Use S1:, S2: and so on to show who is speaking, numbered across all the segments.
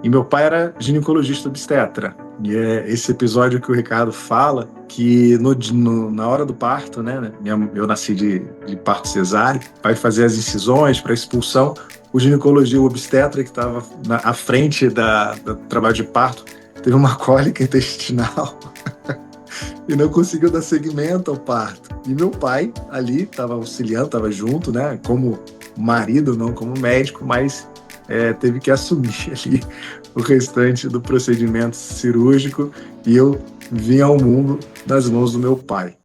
S1: E meu pai era ginecologista obstetra. E é esse episódio que o Ricardo fala que na hora do parto, né? Eu nasci de parto cesáreo, vai fazer as incisões para expulsão. O ginecologia, o obstetra que estava à frente do trabalho de parto, teve uma cólica intestinal e não conseguiu dar seguimento ao parto. E meu pai ali estava auxiliando, estava junto, né? Como marido, não como médico, mas teve que assumir ali o restante do procedimento cirúrgico e eu vim ao mundo nas mãos do meu pai.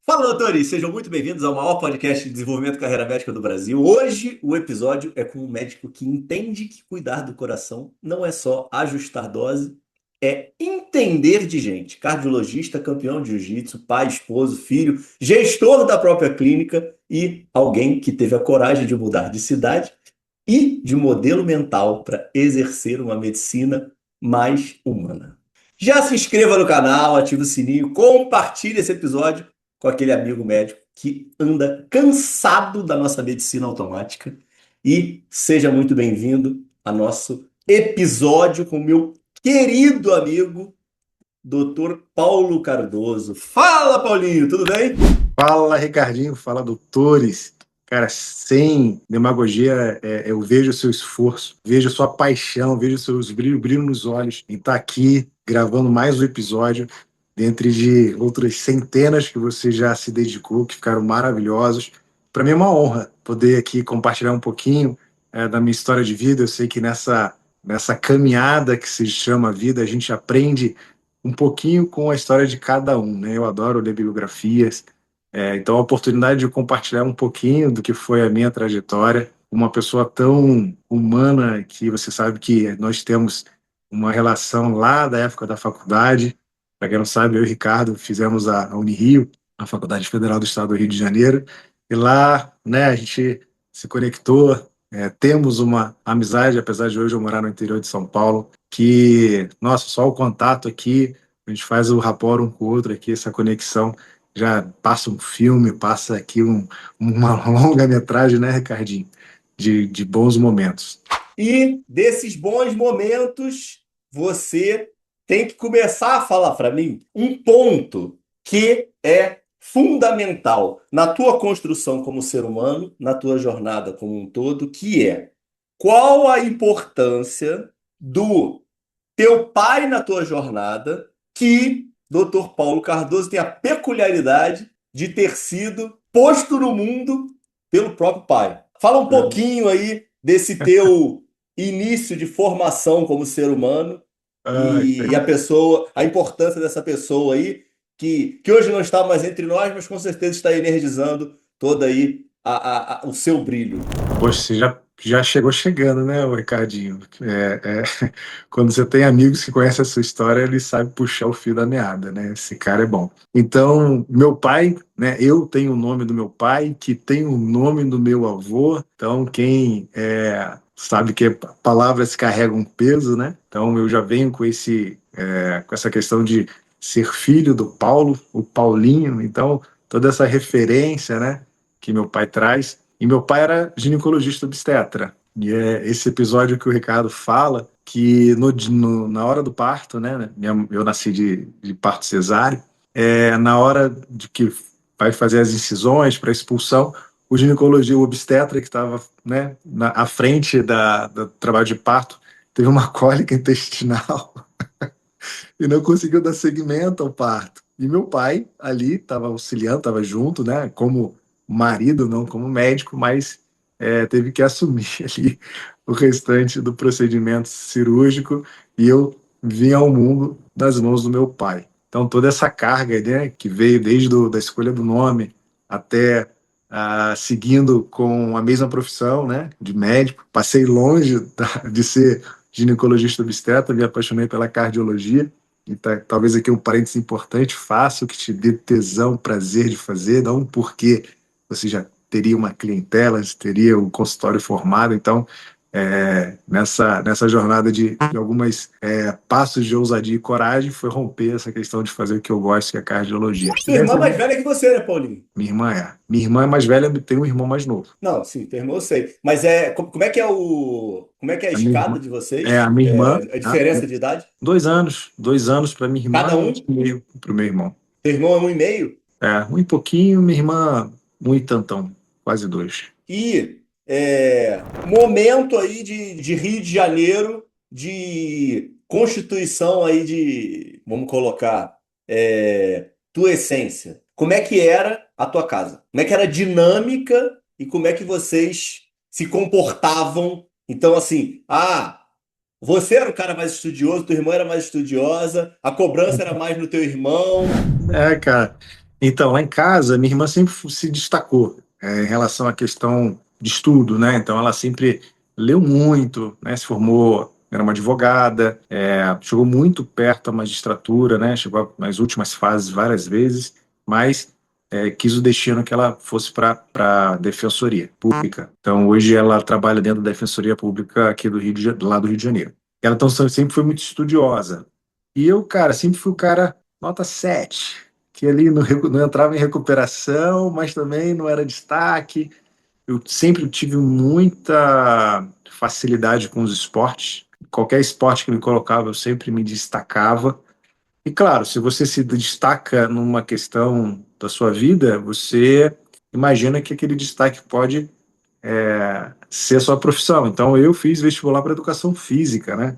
S2: Fala, doutores! Sejam muito bem-vindos ao maior podcast de desenvolvimento e carreira médica do Brasil. Hoje, o episódio é com um médico que entende que cuidar do coração não é só ajustar dose, é entender de gente. Cardiologista, campeão de jiu-jitsu, pai, esposo, filho, gestor da própria clínica e alguém que teve a coragem de mudar de cidade e de modelo mental para exercer uma medicina mais humana. Já se inscreva no canal, ative o sininho, compartilhe esse episódio com aquele amigo médico que anda cansado da nossa medicina automática. E seja muito bem-vindo a nosso episódio com o meu querido amigo, Dr. Paulo Cardoso. Fala, Paulinho, tudo bem?
S1: Fala, Ricardinho, fala, doutores. Cara, sem demagogia, eu vejo o seu esforço, vejo a sua paixão, vejo seus brilho nos olhos em estar aqui gravando mais um episódio, dentre de outras centenas que você já se dedicou, que ficaram maravilhosos. Para mim é uma honra poder aqui compartilhar um pouquinho da minha história de vida. Eu sei que nessa caminhada que se chama vida, a gente aprende um pouquinho com a história de cada um, né? Eu adoro ler biografias, então a oportunidade de compartilhar um pouquinho do que foi a minha trajetória, uma pessoa tão humana que você sabe que nós temos uma relação lá da época da faculdade. Para quem não sabe, eu e o Ricardo fizemos a Unirio, a Faculdade Federal do Estado do Rio de Janeiro, e lá, né, a gente se conectou, temos uma amizade, apesar de hoje eu morar no interior de São Paulo, que, nossa, só o contato aqui, a gente faz o rapport um com o outro aqui, essa conexão, já passa um filme, passa aqui uma longa-metragem, né, Ricardinho, de bons momentos.
S2: E desses bons momentos, você tem que começar a falar para mim um ponto que é fundamental na tua construção como ser humano, na tua jornada como um todo, que é qual a importância do teu pai na tua jornada, que Dr. Paulo Cardoso tem a peculiaridade de ter sido posto no mundo pelo próprio pai. Fala um pouquinho aí desse teu início de formação como ser humano e a importância dessa pessoa aí, que hoje não está mais entre nós, mas com certeza está energizando todo aí o seu brilho.
S1: Poxa, você já chegou chegando, né, o Ricardinho? Quando você tem amigos que conhecem a sua história, eles sabem puxar o fio da meada, né? Esse cara é bom. Então, meu pai, né? Eu tenho o nome do meu pai, que tem o nome do meu avô. Então, quem sabe que palavras carregam peso, né? Então, eu já venho com essa questão de ser filho do Paulo, o Paulinho. Então, toda essa referência, né, que meu pai traz. E meu pai era ginecologista obstetra. E é esse episódio que o Ricardo fala que na hora do parto, né? Eu nasci de parto cesáreo. Na hora de que vai fazer as incisões para expulsão, o ginecologia, o obstetra que estava, né, à frente do trabalho de parto, teve uma cólica intestinal e não conseguiu dar seguimento ao parto. E meu pai ali estava auxiliando, estava junto, né, como marido, não como médico, mas teve que assumir ali o restante do procedimento cirúrgico e eu vim ao mundo das mãos do meu pai. Então toda essa carga, né, que veio desde da escolha do nome até seguindo com a mesma profissão, né, de médico, passei longe de ser ginecologista obstetra, me apaixonei pela cardiologia. E talvez aqui um parênteses importante: faça o que te dê tesão, prazer de fazer, não porque você já teria uma clientela, teria um consultório formado. Então, nessa jornada de algumas passos de ousadia e coragem, foi romper essa questão de fazer o que eu gosto, que é cardiologia.
S2: Tua irmã é mais velha que você, né, Paulinho?
S1: Minha irmã é. Minha irmã é mais velha, tem um irmão mais novo.
S2: Não, sim, teu irmão eu sei. Mas como é que é como é que é a
S1: A minha
S2: escada
S1: irmã,
S2: de
S1: a
S2: vocês?
S1: minha irmã,
S2: A diferença de idade?
S1: 2 anos para minha irmã
S2: Cada
S1: e um ano
S2: um?
S1: e meio para o meu irmão.
S2: Teu irmão é um e meio?
S1: Um e pouquinho, minha irmã, um e tantão, quase dois.
S2: E momento aí de Rio de Janeiro, de constituição aí de, vamos colocar, tua essência. Como é que era a tua casa? Como é que era a dinâmica e como é que vocês se comportavam? Então, assim, você era o cara mais estudioso, tua irmã era mais estudiosa, a cobrança era mais no teu irmão.
S1: Cara. Então, lá em casa, minha irmã sempre se destacou em relação à questão de estudo, né? Então, ela sempre leu muito, né? Se formou, era uma advogada, chegou muito perto da magistratura, né? Chegou nas últimas fases várias vezes, mas quis o destino que ela fosse para a Defensoria Pública. Então, hoje ela trabalha dentro da Defensoria Pública aqui lá do Rio de Janeiro. Ela então sempre foi muito estudiosa. E eu, cara, sempre fui o cara nota 7 que ali não entrava em recuperação, mas também não era destaque. Eu sempre tive muita facilidade com os esportes. Qualquer esporte que me colocava, eu sempre me destacava. E claro, se você se destaca numa questão da sua vida, você imagina que aquele destaque pode ser a sua profissão. Então, eu fiz vestibular para educação física, né?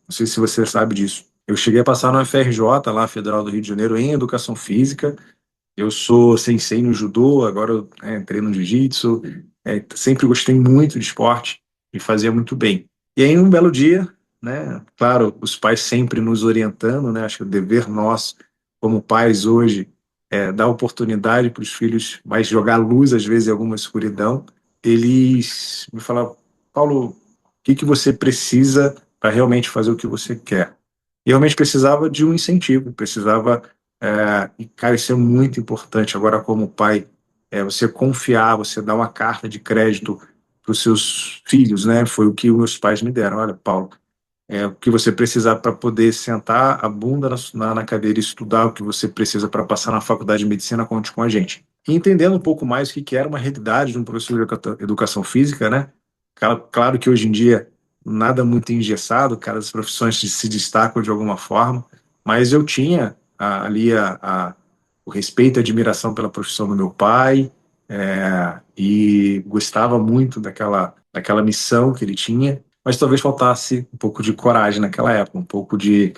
S1: Não sei se você sabe disso. Eu cheguei a passar na FRJ, lá, Federal do Rio de Janeiro, em educação física. Eu sou sensei no judô, agora eu entrei no jiu-jitsu. Sempre gostei muito de esporte e fazia muito bem. E aí, um belo dia, né? Claro, os pais sempre nos orientando, né? Acho que o dever nosso, como pais hoje, é dar oportunidade para os filhos, mas jogar luz, às vezes, em alguma escuridão. Eles me falaram, Paulo, o que que você precisa para realmente fazer o que você quer? E realmente precisava de um incentivo, precisava e, cara, isso é muito importante agora como pai, você confiar, você dar uma carta de crédito para os seus filhos, né? Foi o que os meus pais me deram. Olha, Paulo, o que você precisar para poder sentar a bunda na cadeira e estudar, o que você precisa para passar na faculdade de medicina, conte com a gente. E entendendo um pouco mais o que que era uma realidade de um professor de educação física, né? Claro que hoje em dia nada muito engessado, cara, as profissões se destacam de alguma forma, mas eu tinha ali o respeito e a admiração pela profissão do meu pai, e gostava muito daquela missão que ele tinha, mas talvez faltasse um pouco de coragem naquela época, um pouco de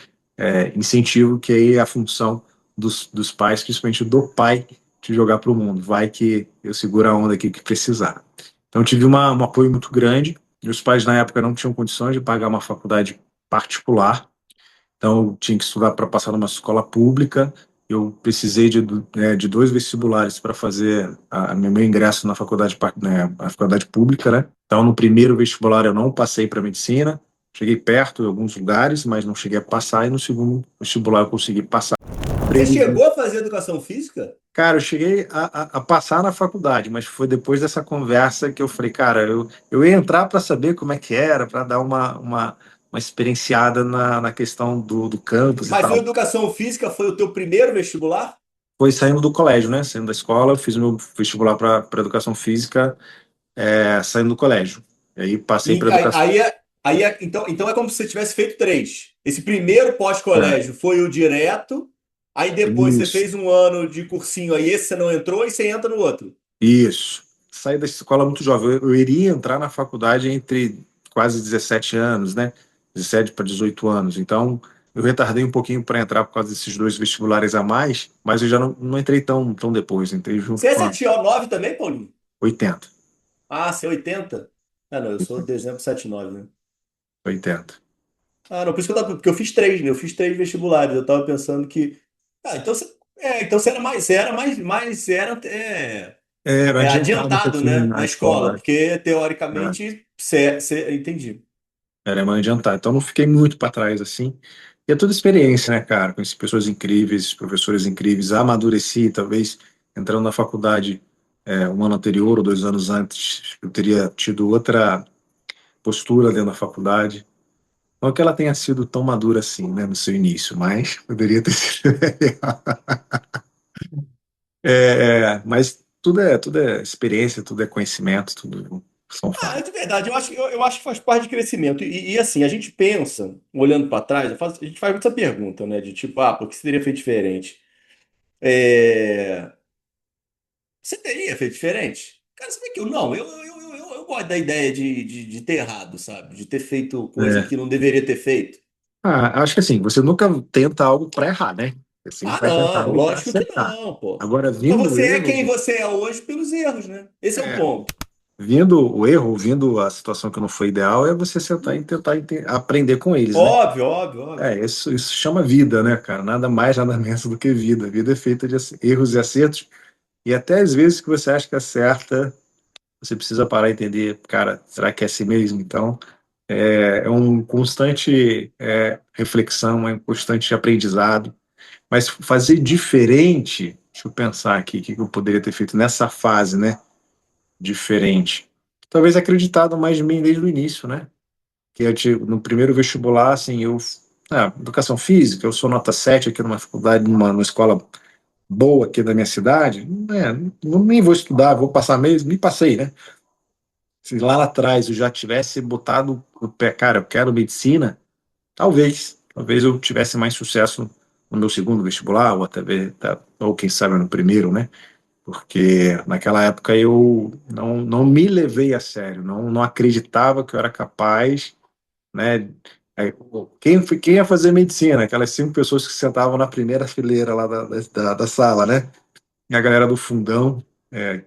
S1: incentivo, que aí é a função dos pais, principalmente do pai, de jogar para o mundo. Vai que eu seguro a onda aqui que precisar. Então, eu tive um apoio muito grande. Meus pais, na época, não tinham condições de pagar uma faculdade particular, então eu tinha que estudar para passar numa escola pública. Eu precisei de dois vestibulares para fazer meu ingresso na faculdade, né, na faculdade pública, né? Então, no primeiro vestibular eu não passei para medicina, cheguei perto em alguns lugares, mas não cheguei a passar, e no segundo vestibular eu consegui passar.
S2: Você chegou a fazer educação física?
S1: Cara, eu cheguei a passar na faculdade, mas foi depois dessa conversa que eu falei, cara, eu ia entrar para saber como é que era, para dar uma experienciada na questão do campus e
S2: Mas a
S1: tal.
S2: educação física foi o teu primeiro vestibular?
S1: Foi saindo do colégio, né? Saindo da escola, eu fiz meu vestibular para educação física, saindo do colégio. E aí passei
S2: E
S1: para educação.
S2: então é como se você tivesse feito três. Esse primeiro
S1: É,
S2: pós-colégio foi o direto, aí depois você
S1: isso,
S2: fez um ano de cursinho, aí esse você não entrou e você entra no outro.
S1: isso. Saí da escola muito jovem. Eu iria entrar na faculdade entre quase 17 anos, né? 17 para 18 anos. Então, eu retardei um pouquinho para entrar por causa desses dois vestibulares a mais, mas eu já não entrei tão depois. Entrei junto
S2: Você é
S1: com a
S2: 79 também, Paulinho?
S1: 80.
S2: Ah, você é 80? Ah, não, eu sou dezembro 79, né?
S1: 80.
S2: Ah, não, por isso que eu tava, porque eu fiz três, né? Eu fiz três vestibulares. Eu tava pensando que. Ah, então você era
S1: Era adiantado um
S2: adiantado,
S1: pouquinho
S2: né?
S1: na
S2: Na escola,
S1: escola.
S2: porque
S1: Né?
S2: teoricamente entendi.
S1: Era mais adiantado. Então não fiquei muito para trás assim. E é toda experiência, né, cara? Conheci pessoas incríveis, professores incríveis, amadureci, talvez entrando na faculdade um ano anterior ou 2 anos antes, eu teria tido postura dentro da faculdade. Não que ela tenha sido tão madura assim, né, no seu início, mas poderia ter sido melhor. Mas tudo é experiência, tudo é conhecimento, tudo são
S2: Ah, é
S1: fatos.
S2: de verdade, eu acho que faz parte de crescimento. E assim, a gente pensa, olhando para trás, a gente faz muita pergunta, né? De tipo, por que você teria feito diferente? É, Você teria feito diferente? Cara, você vê que eu não, eu gosto da ideia de ter errado, sabe? De ter feito coisa
S1: É.
S2: que não deveria ter feito.
S1: Acho que assim, você nunca tenta algo para errar, né? Você sempre
S2: Ah,
S1: vai tentar
S2: não,
S1: algo para
S2: lógico que
S1: acertar.
S2: não, pô.
S1: Agora,
S2: Mas
S1: vindo o
S2: você é
S1: erro,
S2: quem você é hoje pelos erros, né? Esse é o
S1: é,
S2: ponto.
S1: vindo a situação que não foi ideal, é você sentar e tentar aprender com eles, né?
S2: Óbvio, óbvio, óbvio.
S1: Isso chama vida, né, cara? Nada mais, nada menos do que vida. Vida é feita de erros e acertos, e até às vezes que você acha que acerta, você precisa parar e entender, cara, será que é assim mesmo? Então, é um constante reflexão, é um constante aprendizado. Mas fazer diferente, deixa eu pensar aqui, o que eu poderia ter feito nessa fase, né? Diferente. Talvez acreditado mais em mim desde o início, né? Que no primeiro vestibular, assim, educação física, eu sou nota 7 aqui numa faculdade, numa escola boa aqui da minha cidade, nem vou estudar, vou passar mesmo, me passei, né? Se lá atrás eu já tivesse botado o pé, cara, eu quero medicina, talvez eu tivesse mais sucesso no meu segundo vestibular, ou ou quem sabe no primeiro, né? Porque naquela época eu não me levei a sério, não acreditava que eu era capaz, né? Quem ia fazer medicina? Aquelas 5 pessoas que sentavam na primeira fileira lá da sala, né? E a galera do fundão,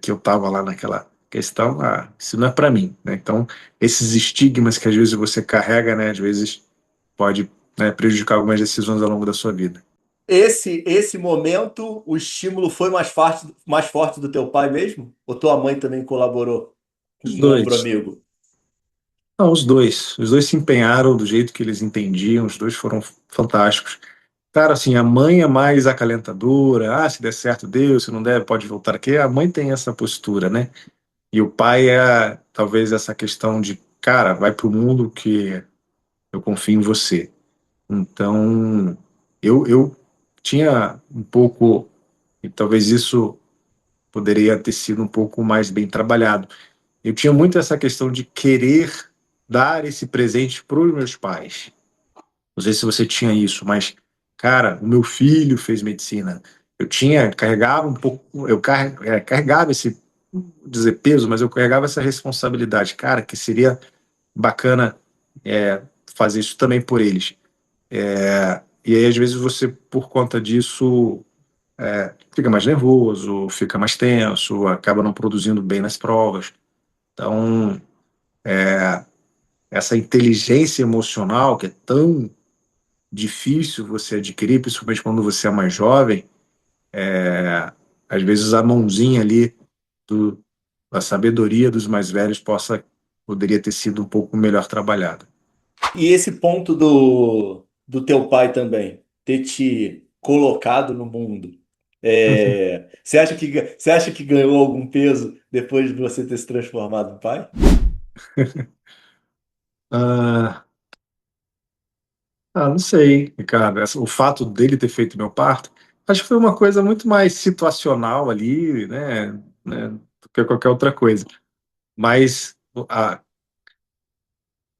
S1: que eu tava lá naquela questão, isso não é para mim, né? Então, esses estigmas que às vezes você carrega, né? Às vezes pode, né, prejudicar algumas decisões ao longo da sua vida.
S2: Esse momento, o estímulo foi mais forte do teu pai mesmo? Ou tua mãe também colaborou com
S1: Os
S2: um ombro
S1: dois.
S2: amigo?
S1: Não, os dois. Os dois se empenharam do jeito que eles entendiam, os dois foram fantásticos. Cara, assim, a mãe é mais acalentadora, se der certo, Deus, se não der, pode voltar aqui. A mãe tem essa postura, né? E o pai talvez, essa questão de, cara, vai pro mundo que eu confio em você. Então, eu tinha um pouco, e talvez isso poderia ter sido um pouco mais bem trabalhado. Eu tinha muito essa questão de querer dar esse presente para os meus pais. Não sei se você tinha isso, mas, cara, o meu filho fez medicina. Carregava um pouco, carregava esse, não vou dizer peso, mas eu carregava essa responsabilidade. Cara, que seria bacana fazer isso também por eles. E aí, às vezes, você, por conta disso, fica mais nervoso, fica mais tenso, acaba não produzindo bem nas provas. Então, essa inteligência emocional que é tão difícil você adquirir, principalmente quando você é mais jovem, às vezes a mãozinha ali do, da sabedoria dos mais velhos poderia ter sido um pouco melhor trabalhada.
S2: E esse ponto do teu pai também, ter te colocado no mundo, você acha que ganhou algum peso depois de você ter se transformado em pai?
S1: Ah, não sei, Ricardo. O fato dele ter feito meu parto, acho que foi uma coisa muito mais situacional ali, né, do que qualquer outra coisa. Mas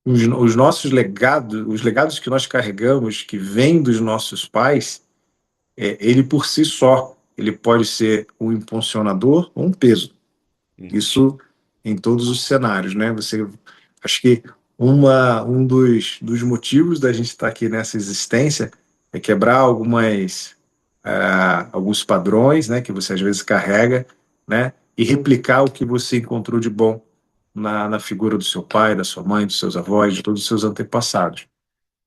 S1: os nossos legados, os legados que nós carregamos, que vêm dos nossos pais, ele por si só, ele pode ser um impulsionador ou um peso.
S2: Uhum.
S1: Isso em todos os cenários, né? Acho que um dos motivos da gente estar aqui nessa existência é quebrar alguns padrões, né? Que você às vezes carrega, né? E replicar o que você encontrou de bom na figura do seu pai, da sua mãe, dos seus avós, de todos os seus antepassados.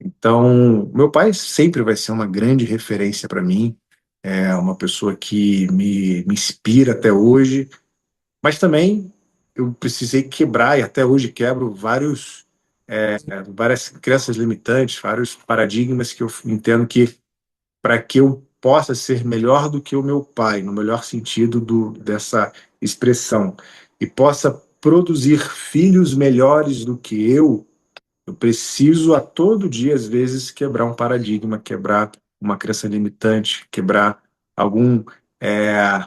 S1: Então, meu pai sempre vai ser uma grande referência para mim, é uma pessoa que me inspira até hoje, mas também eu precisei quebrar, e até hoje quebro várias crenças limitantes, vários paradigmas que eu entendo que para que eu possa ser melhor do que o meu pai, no melhor sentido dessa expressão, e possa produzir filhos melhores do que eu preciso a todo dia, às vezes, quebrar um paradigma, quebrar uma crença limitante, quebrar algum é,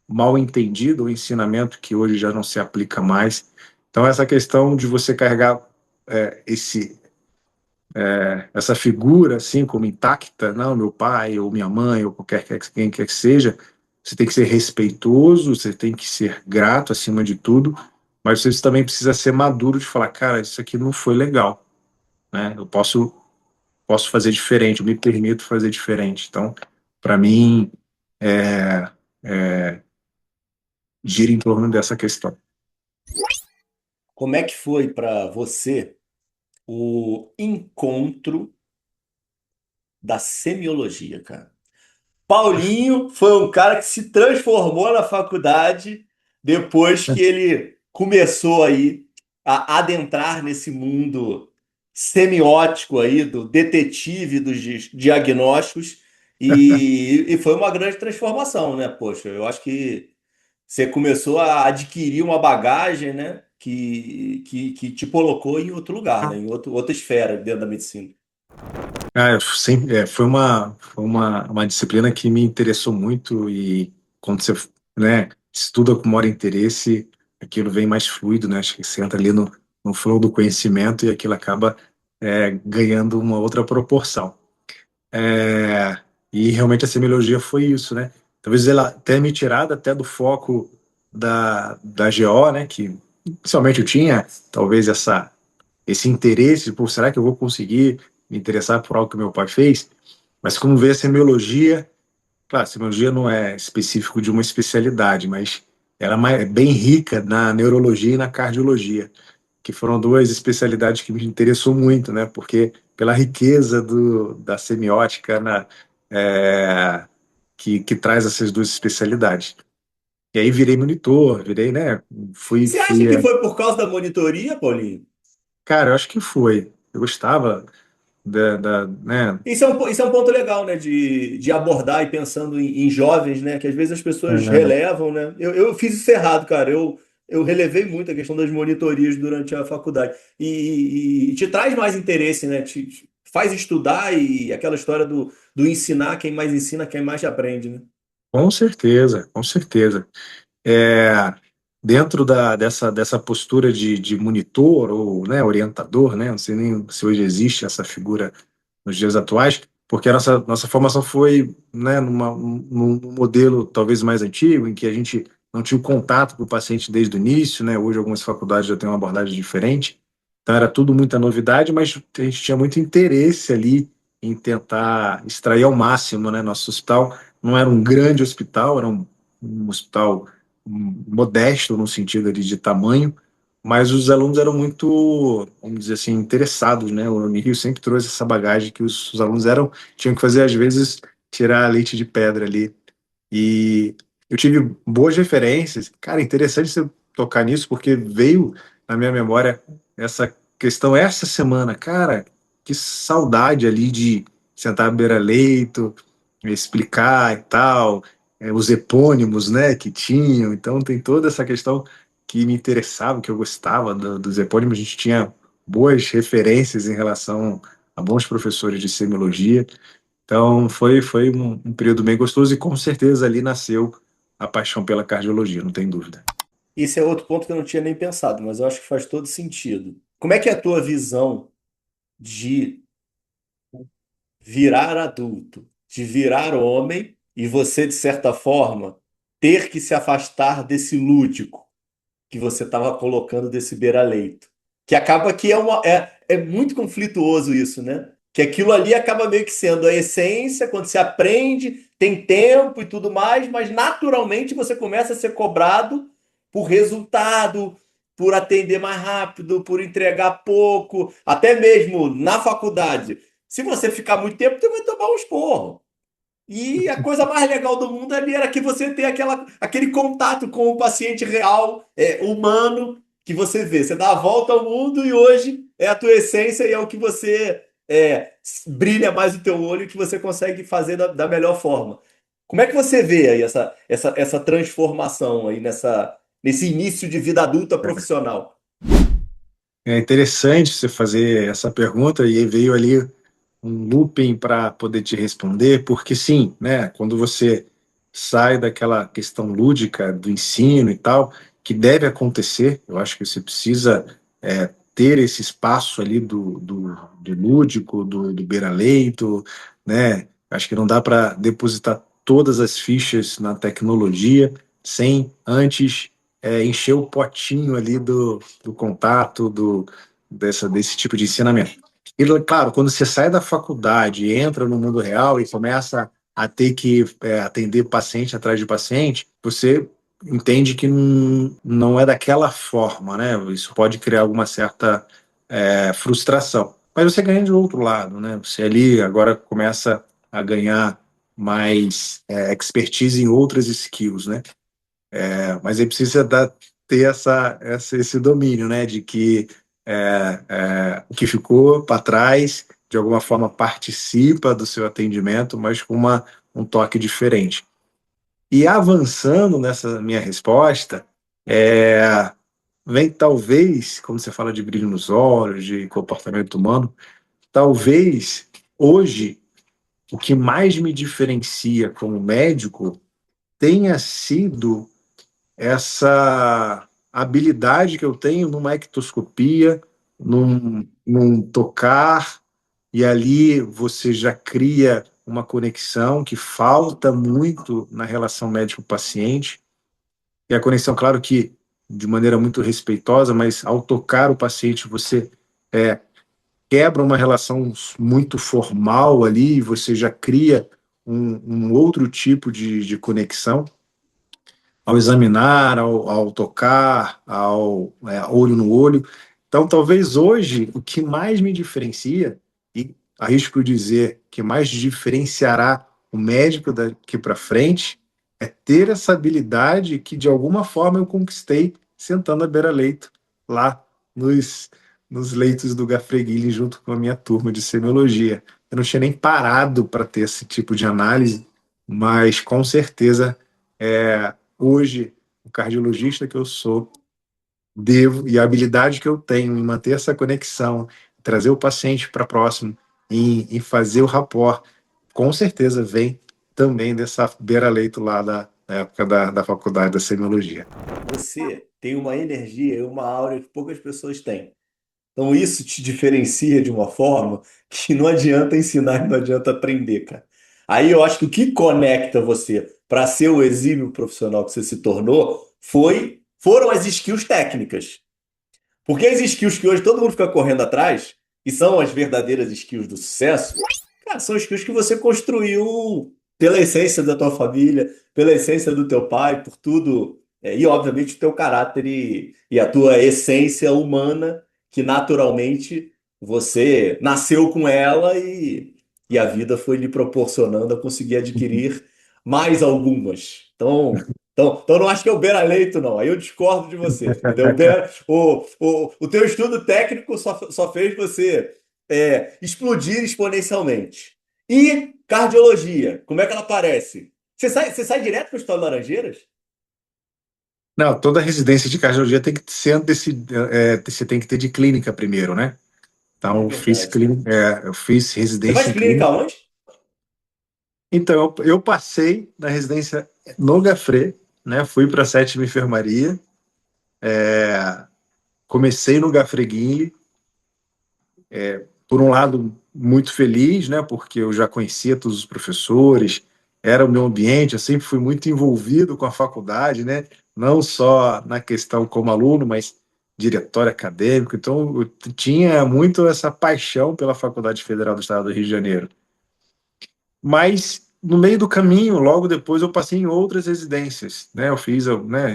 S1: mal entendido ou ensinamento que hoje já não se aplica mais. Então, essa questão de você carregar esse essa figura assim como intacta, não, meu pai ou minha mãe ou qualquer quem quer que seja, você tem que ser respeitoso, você tem que ser grato acima de tudo, mas você também precisa ser maduro de falar, cara, isso aqui não foi legal, né? Eu posso fazer diferente, eu me permito fazer diferente. Então, para mim, é, gira em torno dessa questão.
S2: Como é que foi para você o encontro da semiologia, cara? Paulinho foi um cara que se transformou na faculdade depois que ele começou aí a adentrar nesse mundo semiótico aí do detetive dos diagnósticos e foi uma grande transformação, né? Poxa, eu acho que você começou a adquirir uma bagagem, né? Que te colocou em outro lugar, né? Em outra esfera dentro da medicina.
S1: Eu sempre, foi uma disciplina que me interessou muito e quando você, né, estuda com maior interesse, aquilo vem mais fluido, né? Acho que você entra ali no flow do conhecimento e aquilo acaba ganhando uma outra proporção. É, e realmente a semiologia foi isso, né? Talvez ela tenha me tirado até do foco da GO, né? Que inicialmente eu tinha talvez esse interesse, pô, será que eu vou conseguir me interessar por algo que meu pai fez? Mas como vê a semiologia, claro, a semiologia não é específico de uma especialidade, mas ela é bem rica na neurologia e na cardiologia, que foram duas especialidades que me interessou muito, né? Porque pela riqueza da semiótica é, que traz essas duas especialidades. E aí virei monitor, virei, né?
S2: Você acha que
S1: Fui,
S2: foi por causa da monitoria, Paulinho?
S1: cara, eu acho que foi. Eu gostava né?
S2: Isso é um ponto legal, né, de abordar e pensando em jovens, né, que às vezes as pessoas
S1: É,
S2: relevam, né. Eu fiz isso errado, cara. Eu relevei muito a questão das monitorias durante a faculdade. E te traz mais interesse, né, te faz estudar e aquela história do ensinar, quem mais ensina, quem mais aprende, né.
S1: com certeza, com certeza. É, dentro dessa postura de monitor ou, né, orientador, né, não sei nem se hoje existe essa figura nos dias atuais, porque a nossa formação foi, né, num modelo talvez mais antigo, em que a gente não tinha o contato com o paciente desde o início, né, hoje algumas faculdades já têm uma abordagem diferente, então era tudo muita novidade, mas a gente tinha muito interesse ali em tentar extrair ao máximo, né, nosso hospital não era um grande hospital, era um hospital modesto no sentido ali de tamanho, mas os alunos eram muito, vamos dizer assim, interessados, né? O Unirio sempre trouxe essa bagagem que os alunos tinham que fazer às vezes tirar leite de pedra ali. E eu tive boas referências. Cara, interessante você tocar nisso porque veio na minha memória essa questão essa semana. Cara, que saudade ali de sentar à beira-leito, explicar e tal, os epônimos, né, que tinham. Então tem toda essa questão que me interessava, que eu gostava dos epônimos. A gente tinha boas referências em relação a bons professores de semiologia. Então foi um período bem gostoso e com certeza ali nasceu a paixão pela cardiologia, não tem dúvida.
S2: Esse é outro ponto que eu não tinha nem pensado, mas eu acho que faz todo sentido. Como é que é a tua visão de virar adulto, de virar homem e você, de certa forma, ter que se afastar desse lúdico que você estava colocando desse beira-leito? Que acaba que é muito conflituoso isso, né? Que aquilo ali acaba meio que sendo a essência, quando se aprende, tem tempo e tudo mais, mas naturalmente você começa a ser cobrado por resultado, por atender mais rápido, por entregar pouco, até mesmo na faculdade. Se você ficar muito tempo, você vai tomar um esporro. E a coisa mais legal do mundo ali era que você tem aquele contato com o paciente real, humano, que você vê. Você dá a volta ao mundo e hoje é a tua essência e é o que você brilha mais o teu olho e que você consegue fazer da melhor forma. Como é que você vê aí essa transformação aí nesse início de vida adulta profissional?
S1: É interessante você fazer essa pergunta e aí veio ali um looping para poder te responder, porque sim, né, quando você sai daquela questão lúdica do ensino e tal, que deve acontecer, eu acho que você precisa ter esse espaço ali do lúdico, do beira-leito, né? Acho que não dá para depositar todas as fichas na tecnologia sem antes encher o potinho ali do contato, desse tipo de ensinamento. E, claro, quando você sai da faculdade, entra no mundo real e começa a ter que atender paciente atrás de paciente, você entende que não é daquela forma, né? Isso pode criar alguma certa frustração. Mas você ganha de outro lado, né? Você ali agora começa a ganhar mais expertise em outras skills, né? Mas aí precisa ter esse domínio, né? De que o que ficou para trás, de alguma forma, participa do seu atendimento, mas com um toque diferente. E avançando nessa minha resposta, vem talvez, como você fala de brilho nos olhos, de comportamento humano, talvez hoje o que mais me diferencia como médico tenha sido essa habilidade que eu tenho numa ectoscopia, num tocar, e ali você já cria uma conexão que falta muito na relação médico-paciente. E a conexão, claro que de maneira muito respeitosa, mas ao tocar o paciente, você quebra uma relação muito formal ali, você já cria um outro tipo de conexão ao examinar, ao tocar, ao olho no olho. Então, talvez hoje o que mais me diferencia, e arrisco dizer que mais diferenciará o médico daqui para frente, é ter essa habilidade que de alguma forma eu conquistei sentando à beira-leito, lá nos leitos do Gafreguili, junto com a minha turma de semiologia. Eu não tinha nem parado para ter esse tipo de análise, mas com certeza hoje, o cardiologista que eu sou, devo, e a habilidade que eu tenho em manter essa conexão, trazer o paciente para próximo, em fazer o rapport, com certeza vem também dessa beira-leito lá da época da faculdade da semiologia.
S2: Você tem uma energia e uma aura que poucas pessoas têm. Então isso te diferencia de uma forma que não adianta ensinar e não adianta aprender, cara. Aí eu acho que o que conecta você para ser o exímio profissional que você se tornou foram as skills técnicas. Porque as skills que hoje todo mundo fica correndo atrás, e são as verdadeiras skills do sucesso, cara, são skills que você construiu pela essência da tua família, pela essência do teu pai, por tudo, e obviamente o teu caráter e a tua essência humana, que naturalmente você nasceu com ela e a vida foi lhe proporcionando a conseguir adquirir mais algumas. Então não acho que é o Beira-Leito, não. Aí eu discordo de você, entendeu? O teu estudo técnico só fez você explodir exponencialmente. E cardiologia, como é que ela aparece? Você sai direto para o Hospital de Laranjeiras?
S1: Não, toda residência de cardiologia tem que ser você tem que ter de clínica primeiro, né?
S2: É
S1: Então,
S2: verdade.
S1: eu fiz
S2: Você
S1: residência
S2: faz
S1: em
S2: clínica
S1: clínica.
S2: onde?
S1: Então, eu passei na residência no Gafre, né? Fui para a sétima enfermaria, comecei no Gafreguinho, por um lado muito feliz, né? Porque eu já conhecia todos os professores, era o meu ambiente, eu sempre fui muito envolvido com a faculdade, né? Não só na questão como aluno, mas diretório acadêmico. Então, eu tinha muito essa paixão pela Faculdade Federal do Estado do Rio de Janeiro. Mas no meio do caminho, logo depois, eu passei em outras residências, né? Eu fiz, né?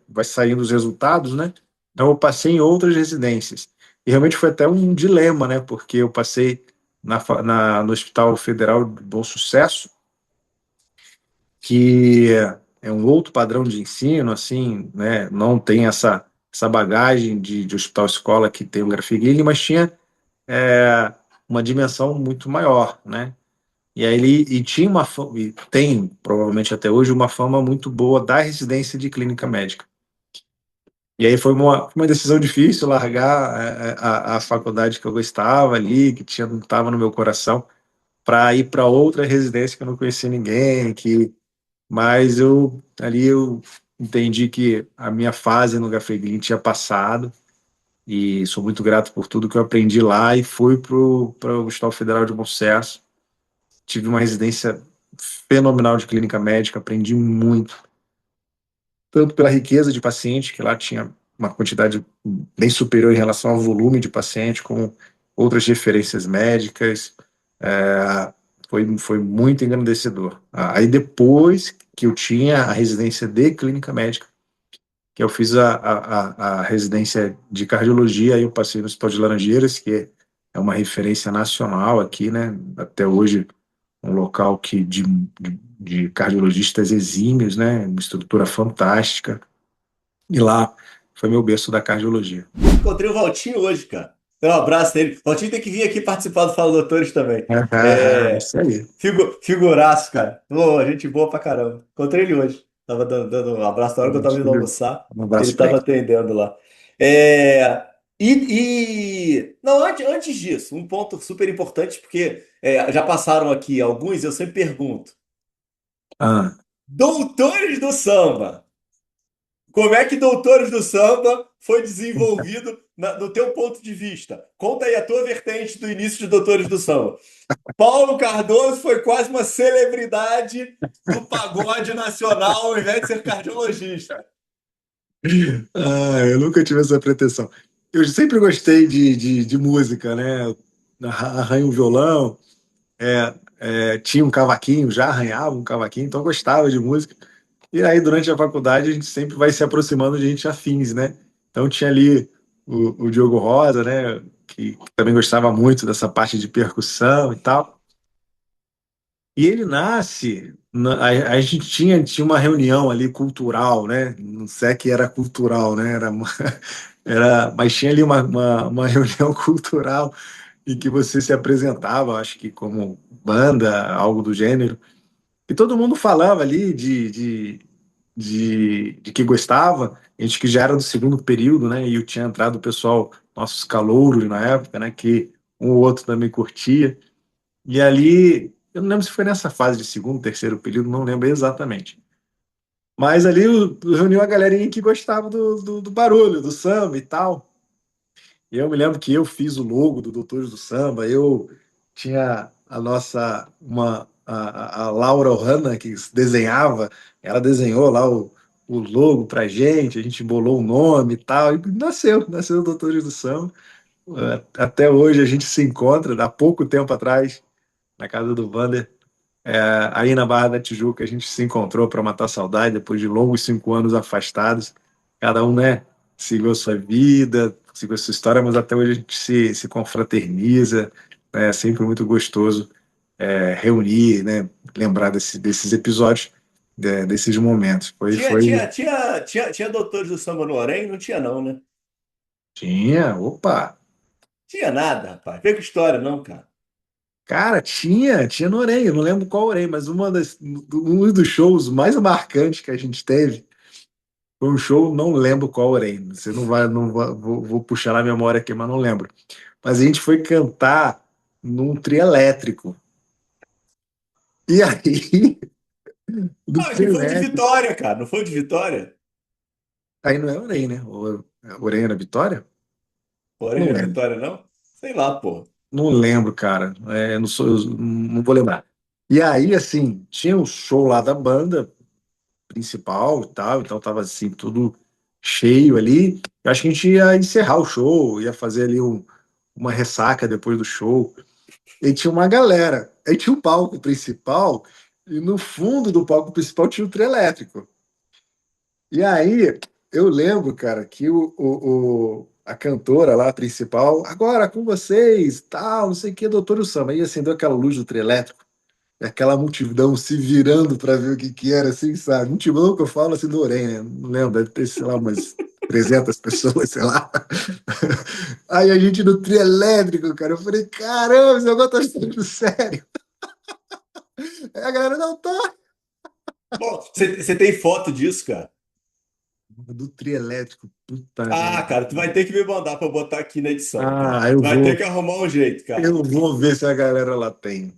S1: Vai saindo os resultados, né? Então eu passei em outras residências. E realmente foi até um dilema, né? Porque eu passei no Hospital Federal de Bom Sucesso, que é um outro padrão de ensino, assim, né? Não tem essa bagagem de hospital-escola que tem o Grafiguini, mas tinha uma dimensão muito maior, né? E aí ele tinha e tem provavelmente até hoje uma fama muito boa da residência de clínica médica. E aí foi uma decisão difícil largar a faculdade que eu gostava ali, que tinha estava no meu coração, para ir para outra residência que eu não conhecia ninguém, mas eu entendi que a minha fase no Gafreguin tinha passado e sou muito grato por tudo que eu aprendi lá e fui para o Hospital Federal de Bom Sucesso. Tive uma residência fenomenal de clínica médica, aprendi muito, tanto pela riqueza de paciente, que lá tinha uma quantidade bem superior em relação ao volume de paciente, com outras referências médicas. É, foi muito engrandecedor. Aí depois que eu tinha a residência de clínica médica, que eu fiz a residência de cardiologia, aí eu passei no Hospital de Laranjeiras, que é uma referência nacional aqui, né? Até hoje, um local de cardiologistas exímios, né? Uma estrutura fantástica. E lá foi meu berço da cardiologia.
S2: Encontrei o Valtinho hoje, cara. Dei um abraço nele. O Valtinho tem que vir aqui participar do Fala Doutores também. É,
S1: Isso aí.
S2: figuraço, cara. Ô, gente boa pra caramba. Encontrei ele hoje. Tava dando um abraço na hora que eu tava indo almoçar.
S1: Um
S2: Ele
S1: abraço para
S2: tava
S1: ele.
S2: atendendo lá. É, não, antes disso, um ponto super importante, porque já passaram aqui alguns, eu sempre pergunto.
S1: Ah,
S2: Doutores do Samba. Como é que Doutores do Samba foi desenvolvido no teu ponto de vista? Conta aí a tua vertente do início de Doutores do Samba. Paulo Cardoso foi quase uma celebridade do pagode nacional ao invés de ser cardiologista.
S1: eu nunca tive essa pretensão. Eu sempre gostei de música, né? Arranho um violão, tinha um cavaquinho, já arranhava um cavaquinho, então eu gostava de música. E aí, durante a faculdade, a gente sempre vai se aproximando de gente afins, né? Então tinha ali o Diogo Rosa, né? Que também gostava muito dessa parte de percussão e tal. E ele nasce, a gente tinha uma reunião ali cultural, né? Não sei que era cultural, né? Mas tinha ali uma reunião cultural em que você se apresentava, acho que como banda, algo do gênero, e todo mundo falava ali de que gostava, gente que já era do segundo período, né? E eu tinha entrado o pessoal, nossos calouros na época, né? Que um ou outro também curtia. E ali, eu não lembro se foi nessa fase de segundo, terceiro período, não lembro exatamente. Mas ali reuniu a galerinha que gostava do barulho, do samba e tal. E eu me lembro que eu fiz o logo do Doutores do Samba, eu tinha a nossa, a Laura Ohana, que desenhava, ela desenhou lá o logo pra gente, a gente bolou o nome e tal, e nasceu o Doutores do Samba. Até hoje a gente se encontra, há pouco tempo atrás, na casa do Vander, aí na Barra da Tijuca, a gente se encontrou para matar a saudade depois de longos 5 anos afastados. Cada um, né, seguiu a sua vida, seguiu a sua história, mas até hoje a gente se confraterniza. É sempre muito gostoso reunir, né, lembrar desses episódios, desses momentos.
S2: Tinha Doutores do Samba no Orem? Não tinha não, né?
S1: Opa,
S2: Tinha nada, rapaz. Vem com história não, cara.
S1: cara, tinha no Orem, eu não lembro qual Orem, mas um dos shows mais marcantes que a gente teve foi um show, não lembro qual Orem. Você não vai, vou puxar na memória aqui, mas não lembro. Mas a gente foi cantar num trio elétrico. E aí, do
S2: Ah, que
S1: trio
S2: foi o de
S1: elétrico,
S2: Vitória, cara. Não foi o de Vitória?
S1: aí não é Orem, né? Orem era Vitória?
S2: Porém,
S1: Não
S2: não é
S1: lembro.
S2: Vitória, não? Sei lá, pô.
S1: Não lembro, cara. Eu não vou lembrar. E aí, assim, tinha o show lá da banda principal e tal, então tava assim, tudo cheio ali. Eu acho que a gente ia encerrar o show, ia fazer ali uma ressaca depois do show. E tinha uma galera. Aí tinha o palco principal, e no fundo do palco principal tinha o trio elétrico. E aí eu lembro, cara, que a cantora lá, a principal, agora com vocês, tal, não sei o que, doutor o Samba. Aí acendeu aquela luz do trio elétrico, e aquela multidão se virando para ver o que era, assim, sabe? Multidão que eu falo assim do Orem, né? Não lembro, deve ter, sei lá, umas 300 pessoas, sei lá. Aí a gente no trio elétrico, cara, eu falei, caramba, esse negócio tá sendo sério. Aí a galera, não tá.
S2: Bom, você tem foto disso, cara?
S1: Do trio elétrico, puta
S2: Ah,
S1: merda.
S2: cara, tu vai ter que me mandar pra eu botar aqui na edição, cara.
S1: Ah,
S2: Tu vai ter que arrumar um jeito, cara.
S1: eu vou ver se a galera lá tem.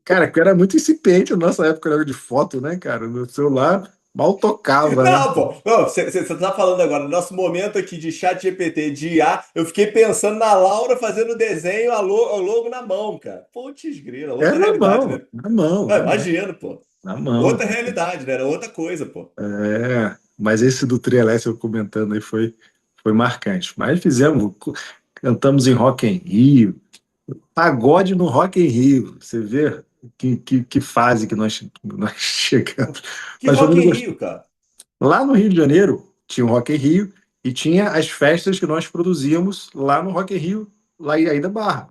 S1: Cara, que era muito incipiente na nossa época era de foto, né, cara? No celular mal tocava, né?
S2: Não, pô, você tá falando agora, no nosso momento aqui de chat GPT, de IA, eu fiquei pensando na Laura fazendo o desenho, o logo na mão, cara. Putz, grila,
S1: É
S2: outra realidade, né?
S1: na mão,
S2: Ah,
S1: na mão,
S2: imagino, pô.
S1: na mão.
S2: Outra realidade, né? Era outra coisa, pô.
S1: É, mas esse do Trieleste eu comentando aí foi marcante. Mas fizemos, cantamos em Rock em Rio, pagode no Rock em Rio. Você vê que fase que nós chegamos.
S2: Que
S1: Mas foi
S2: Rock
S1: muito
S2: in
S1: gostoso.
S2: Rio, cara.
S1: Lá no Rio de Janeiro tinha o Rock em Rio e tinha as festas que nós produzíamos lá no Rock em Rio, lá em Aida Barra.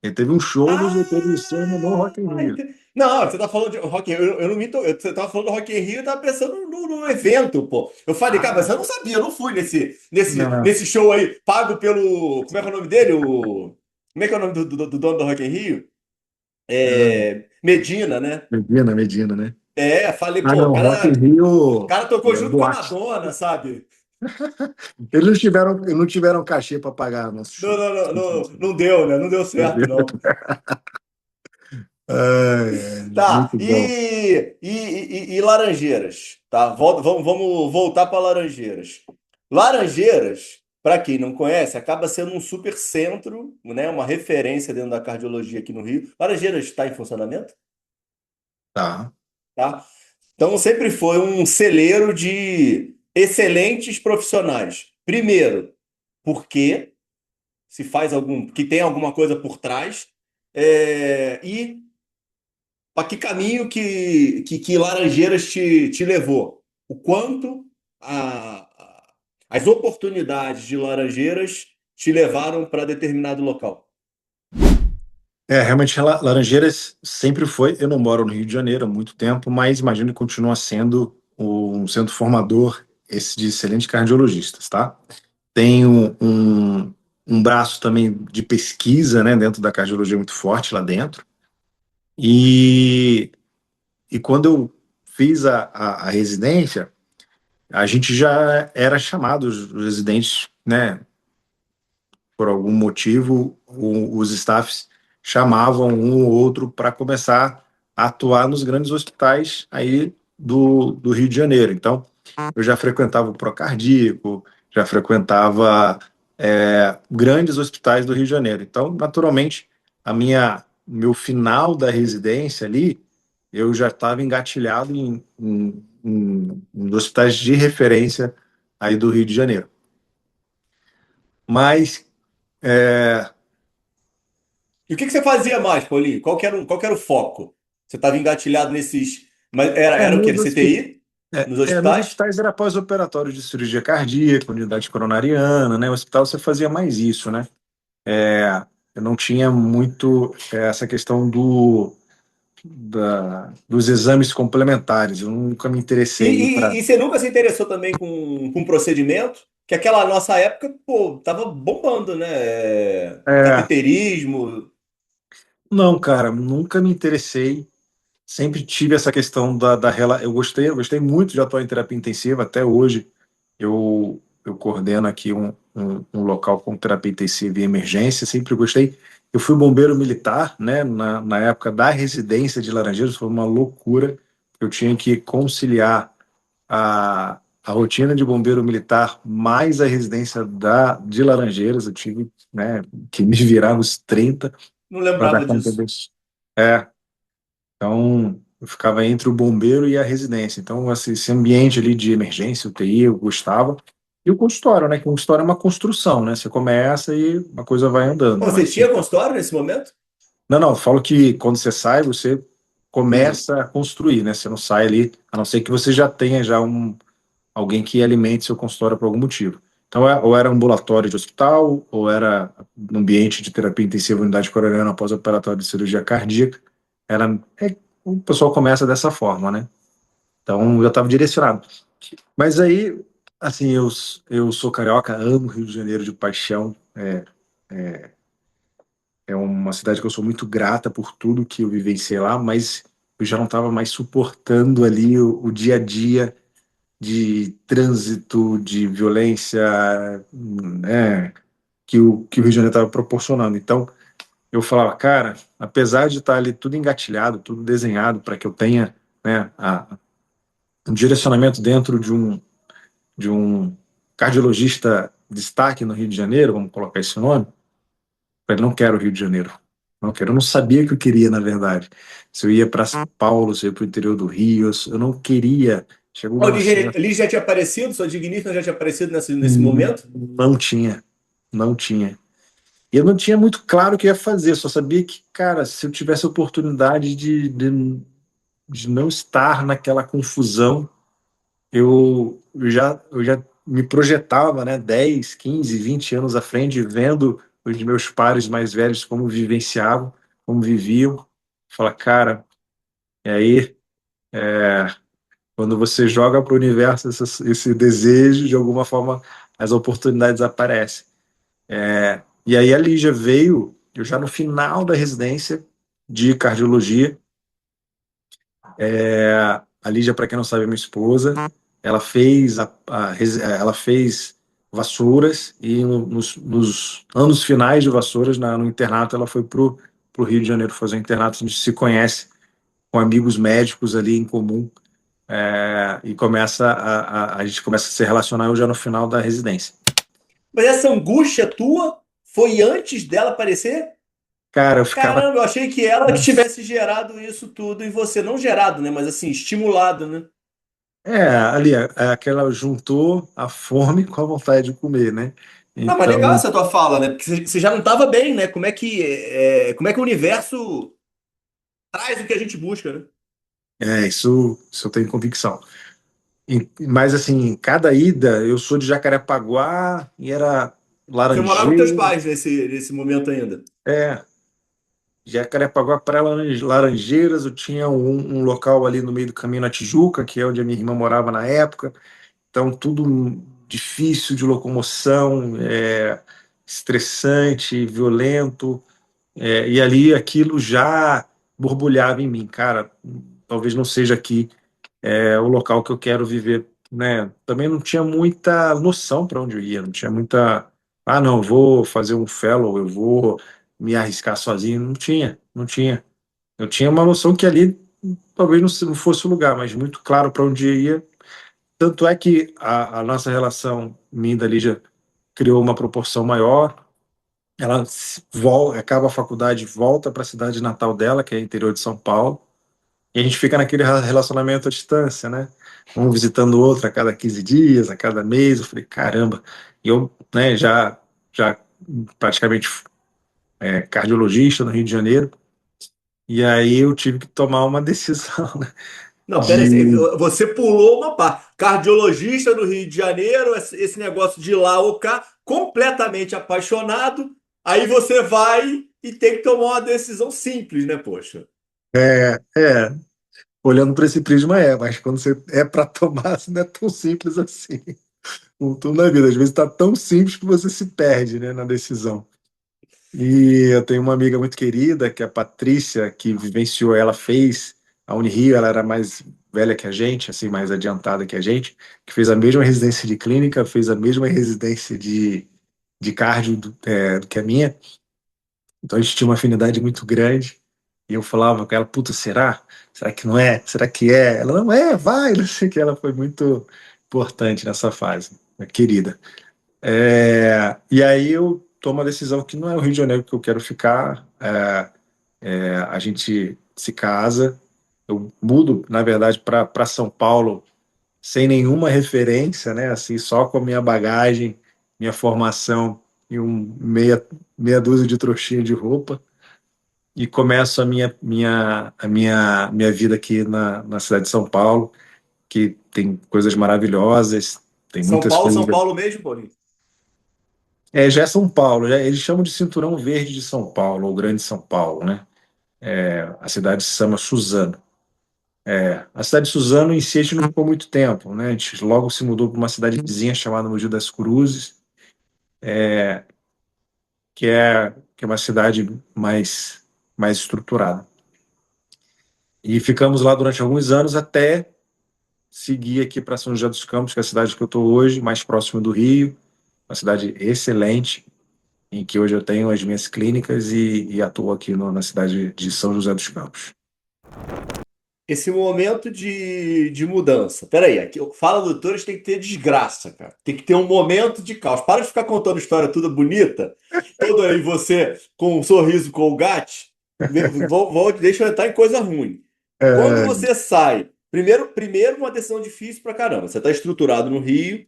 S1: E teve um show no GT do Samba no Rock in Rio.
S2: Não, você tá falando de Rock in Rio, eu não me to... Você tava falando do Rock in Rio, eu tava pensando no evento, pô. Eu falei, cara, mas
S1: Ah,
S2: eu não sabia, eu não fui nesse,
S1: não.
S2: nesse show aí, pago pelo. Como é que é o nome dele? Como é que é o nome do dono do Rock in Rio?
S1: É,
S2: Medina, né?
S1: Medina, né?
S2: Falei,
S1: Ah,
S2: pô,
S1: não, Rock in
S2: o
S1: Rio
S2: cara tocou
S1: é
S2: junto com a
S1: boate.
S2: Madonna, sabe?
S1: Eles não tiveram cachê para pagar nosso
S2: Não,
S1: show.
S2: não, não, não, não deu, né? Não deu certo, não. Tá,
S1: Muito bom.
S2: e Laranjeiras, tá? Vamos voltar para Laranjeiras. Laranjeiras, para quem não conhece, acaba sendo um super centro, né? Uma referência dentro da cardiologia aqui no Rio. Laranjeiras está em funcionamento,
S1: Tá.
S2: tá? Então sempre foi um celeiro de excelentes profissionais. Primeiro, porque se faz que tem alguma coisa por trás, e para que caminho que Laranjeiras te levou? O quanto as oportunidades de Laranjeiras te levaram para determinado local?
S1: Realmente, Laranjeiras sempre foi. Eu não moro no Rio de Janeiro há muito tempo, mas imagino que continua sendo um centro formador esse de excelentes cardiologistas, tá? Tem um braço também de pesquisa, né, dentro da cardiologia muito forte lá dentro. E, e quando eu fiz a residência, a gente já era chamado, os residentes, né, por algum motivo, os staffs chamavam um ou outro para começar a atuar nos grandes hospitais aí do Rio de Janeiro. Então, eu já frequentava o Procardíaco, já frequentava grandes hospitais do Rio de Janeiro. Então, naturalmente, meu final da residência ali, eu já estava engatilhado em hospitais de referência aí do Rio de Janeiro. Mas
S2: E o que você fazia mais, Paulinho? Qual que era o foco? Você estava engatilhado nesses. Mas era o quê?
S1: nos
S2: CTI? Nos
S1: Nos
S2: hospitais?
S1: hospitais era pós-operatório de cirurgia cardíaca, unidade coronariana, né? O hospital você fazia mais isso, né? Eu não tinha muito essa questão dos exames complementares. Eu nunca me
S2: E,
S1: interessei
S2: e,
S1: para.
S2: e você nunca se interessou também com procedimento? Que aquela nossa época, pô, tava bombando, né? Cateterismo.
S1: Não, cara, nunca me interessei. Sempre tive essa questão eu gostei muito de atuar em terapia intensiva. Até hoje eu coordeno aqui um local com terapia intensiva e emergência. Sempre gostei. Eu fui bombeiro militar, né? Na época da residência de Laranjeiras, foi uma loucura. Eu tinha que conciliar a rotina de bombeiro militar mais a residência de Laranjeiras. Eu tive, né, que me virar nos 30
S2: Não
S1: para dar
S2: lembrava
S1: conta
S2: disso.
S1: disso. Então, eu ficava entre o bombeiro e a residência. Então, esse ambiente ali de emergência, UTI, eu gostava. E o consultório, né? Que o consultório é uma construção, né? Você começa e a coisa vai andando.
S2: Pô, você
S1: Mas,
S2: tinha consultório nesse momento?
S1: não, eu falo que quando você sai, você
S2: Entendi.
S1: começa a construir, né? Você não sai ali, a não ser que você já tenha alguém que alimente seu consultório por algum motivo. Então, ou era ambulatório de hospital, ou era no ambiente de terapia intensiva, unidade coronariana pós-operatório de cirurgia cardíaca. O pessoal começa dessa forma, né? Então, eu estava direcionado. Mas aí, assim, eu sou carioca, amo Rio de Janeiro de paixão. É uma cidade que eu sou muito grata por tudo que eu vivenciei lá, mas eu já não estava mais suportando ali o dia a dia de trânsito, de violência, né, que o Rio de Janeiro estava proporcionando. Então, eu falava, cara, apesar de estar ali tudo engatilhado, tudo desenhado para que eu tenha, né, um direcionamento dentro de um cardiologista destaque no Rio de Janeiro, vamos colocar esse nome, eu falei, não quero o Rio de Janeiro. Não quero. Eu não sabia o que eu queria, na verdade. Se eu ia para São Paulo, se eu ia para o interior do Rio, eu não queria. Chegou
S2: O
S1: uma
S2: Liz já tinha aparecido, sua digníssima já tinha aparecido nesse momento?
S1: não tinha, não tinha. E eu não tinha muito claro o que ia fazer, só sabia que, cara, se eu tivesse a oportunidade de não estar naquela confusão, eu já me projetava, né, 10, 15, 20 anos à frente, vendo os meus pares mais velhos como vivenciavam, como viviam. Fala, cara, e aí, quando você joga para o universo esse desejo, de alguma forma as oportunidades aparecem. E aí a Lígia veio, eu já no final da residência de cardiologia. A Lígia, para quem não sabe, é minha esposa. Ela fez ela fez Vassouras e nos anos finais de Vassouras, no internato, ela foi pro Rio de Janeiro fazer o internato. A gente se conhece com amigos médicos ali em comum, e a gente começa a se relacionar eu já no final da residência.
S2: Mas essa angústia tua foi antes dela aparecer?
S1: Cara, eu ficava.
S2: Caramba, eu achei que ela que tivesse gerado isso tudo em você. Não gerado, né? Mas assim, estimulado, né?
S1: Ali, aquela juntou a fome com a vontade de comer, né?
S2: Não, mas legal
S1: Então,
S2: essa tua fala, né? Porque você já não estava bem, né? Como é que o universo traz o que a gente busca, né?
S1: isso eu tenho convicção. Mas, assim, cada ida, eu sou de Jacarepaguá e era
S2: Você morava com teus
S1: Laranjeira.
S2: pais nesse momento ainda.
S1: É, Jacarepaguá para Laranjeiras, eu tinha um local ali no meio do caminho na Tijuca, que é onde a minha irmã morava na época. Então, tudo difícil de locomoção, estressante, violento. E ali aquilo já borbulhava em mim, cara. Talvez não seja aqui o local que eu quero viver, né? Também não tinha muita noção para onde eu ia, não tinha muita. Ah, não, eu vou fazer um fellow, eu vou me arriscar sozinho. Não tinha, não tinha. Eu tinha uma noção que ali talvez não fosse o lugar, mas muito claro para onde eu ia. Tanto é que a nossa relação, minha e da Lígia, criou uma proporção maior. Ela acaba a faculdade, volta para a cidade natal dela, que é interior de São Paulo, e a gente fica naquele relacionamento à distância, né? Um visitando o outro a cada 15 dias, a cada mês. Eu falei, caramba. E eu, né, já praticamente cardiologista no Rio de Janeiro, e aí eu tive que tomar uma decisão, né,
S2: Não, pera aí,
S1: de.
S2: você pulou uma parte. Cardiologista no Rio de Janeiro, esse negócio de lá ou cá, completamente apaixonado. Aí você vai e tem que tomar uma decisão simples, né, poxa?
S1: Olhando para esse prisma mas quando você é para tomar, não é tão simples assim. Tudo na vida, às vezes está tão simples que você se perde, né, na decisão. E eu tenho uma amiga muito querida, que é a Patrícia, que vivenciou, ela fez a Unirio, ela era mais velha que a gente, assim, mais adiantada que a gente, que fez a mesma residência de clínica, fez a mesma residência de cardio do que a minha. Então a gente tinha uma afinidade muito grande. E eu falava com ela, puta, será? Será que não é? Será que é? Ela, não é, vai, não sei o que. Ela foi muito importante nessa fase, querida. E aí eu tomo a decisão que não é o Rio de Janeiro que eu quero ficar. A gente se casa, eu mudo, na verdade, para São Paulo sem nenhuma referência, né? Assim, só com a minha bagagem, minha formação e meia dúzia de trouxinha de roupa e começo a minha vida aqui na cidade de São Paulo, que tem coisas maravilhosas, tem muitas
S2: São
S1: coisas.
S2: Paulo mesmo, Paulinho?
S1: Já é São Paulo, eles chamam de Cinturão Verde de São Paulo, ou Grande São Paulo, né? A cidade se chama Suzano. A cidade de Suzano em si a gente não ficou muito tempo, né? A gente logo se mudou para uma cidade vizinha chamada Mogi das Cruzes, que é uma cidade mais estruturada. E ficamos lá durante alguns anos até segui aqui para São José dos Campos, que é a cidade que eu estou hoje, mais próximo do Rio, uma cidade excelente, em que hoje eu tenho as minhas clínicas e atuo aqui na cidade de São José dos Campos.
S2: Esse momento de mudança. Peraí, aqui, Fala Doutores tem que ter desgraça, cara. Tem que ter um momento de caos. Para de ficar contando história toda bonita, toda aí você com um sorriso colgate. Deixa eu entrar em coisa ruim. Quando
S1: É,
S2: você sai, primeiro uma decisão difícil pra caramba. Você está estruturado no Rio,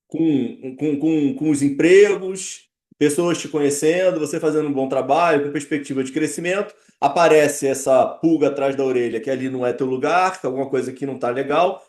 S2: com os empregos, pessoas te conhecendo, você fazendo um bom trabalho, com perspectiva de crescimento, aparece essa pulga atrás da orelha que ali não é teu lugar, que alguma coisa aqui não tá legal.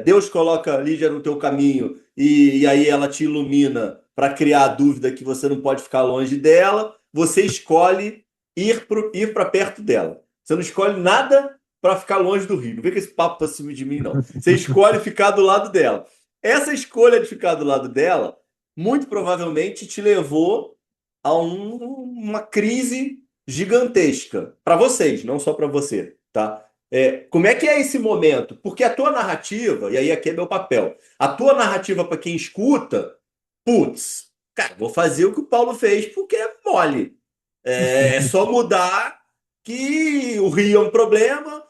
S2: Deus coloca a Lígia no teu caminho e aí ela te ilumina para criar a dúvida que você não pode ficar longe dela. Você escolhe ir para perto dela. Você não escolhe nada para ficar longe do Rio. Não vem com esse papo para cima de mim, não. Você escolhe ficar do lado dela. Essa escolha de ficar do lado dela, muito provavelmente te levou a uma crise gigantesca para vocês, não só para você, tá? Como é que é esse momento? Porque a tua narrativa, e aí aqui é meu papel, a tua narrativa para quem escuta, putz, cara, vou fazer o que o Paulo fez porque é mole. É só mudar que o Rio é um problema.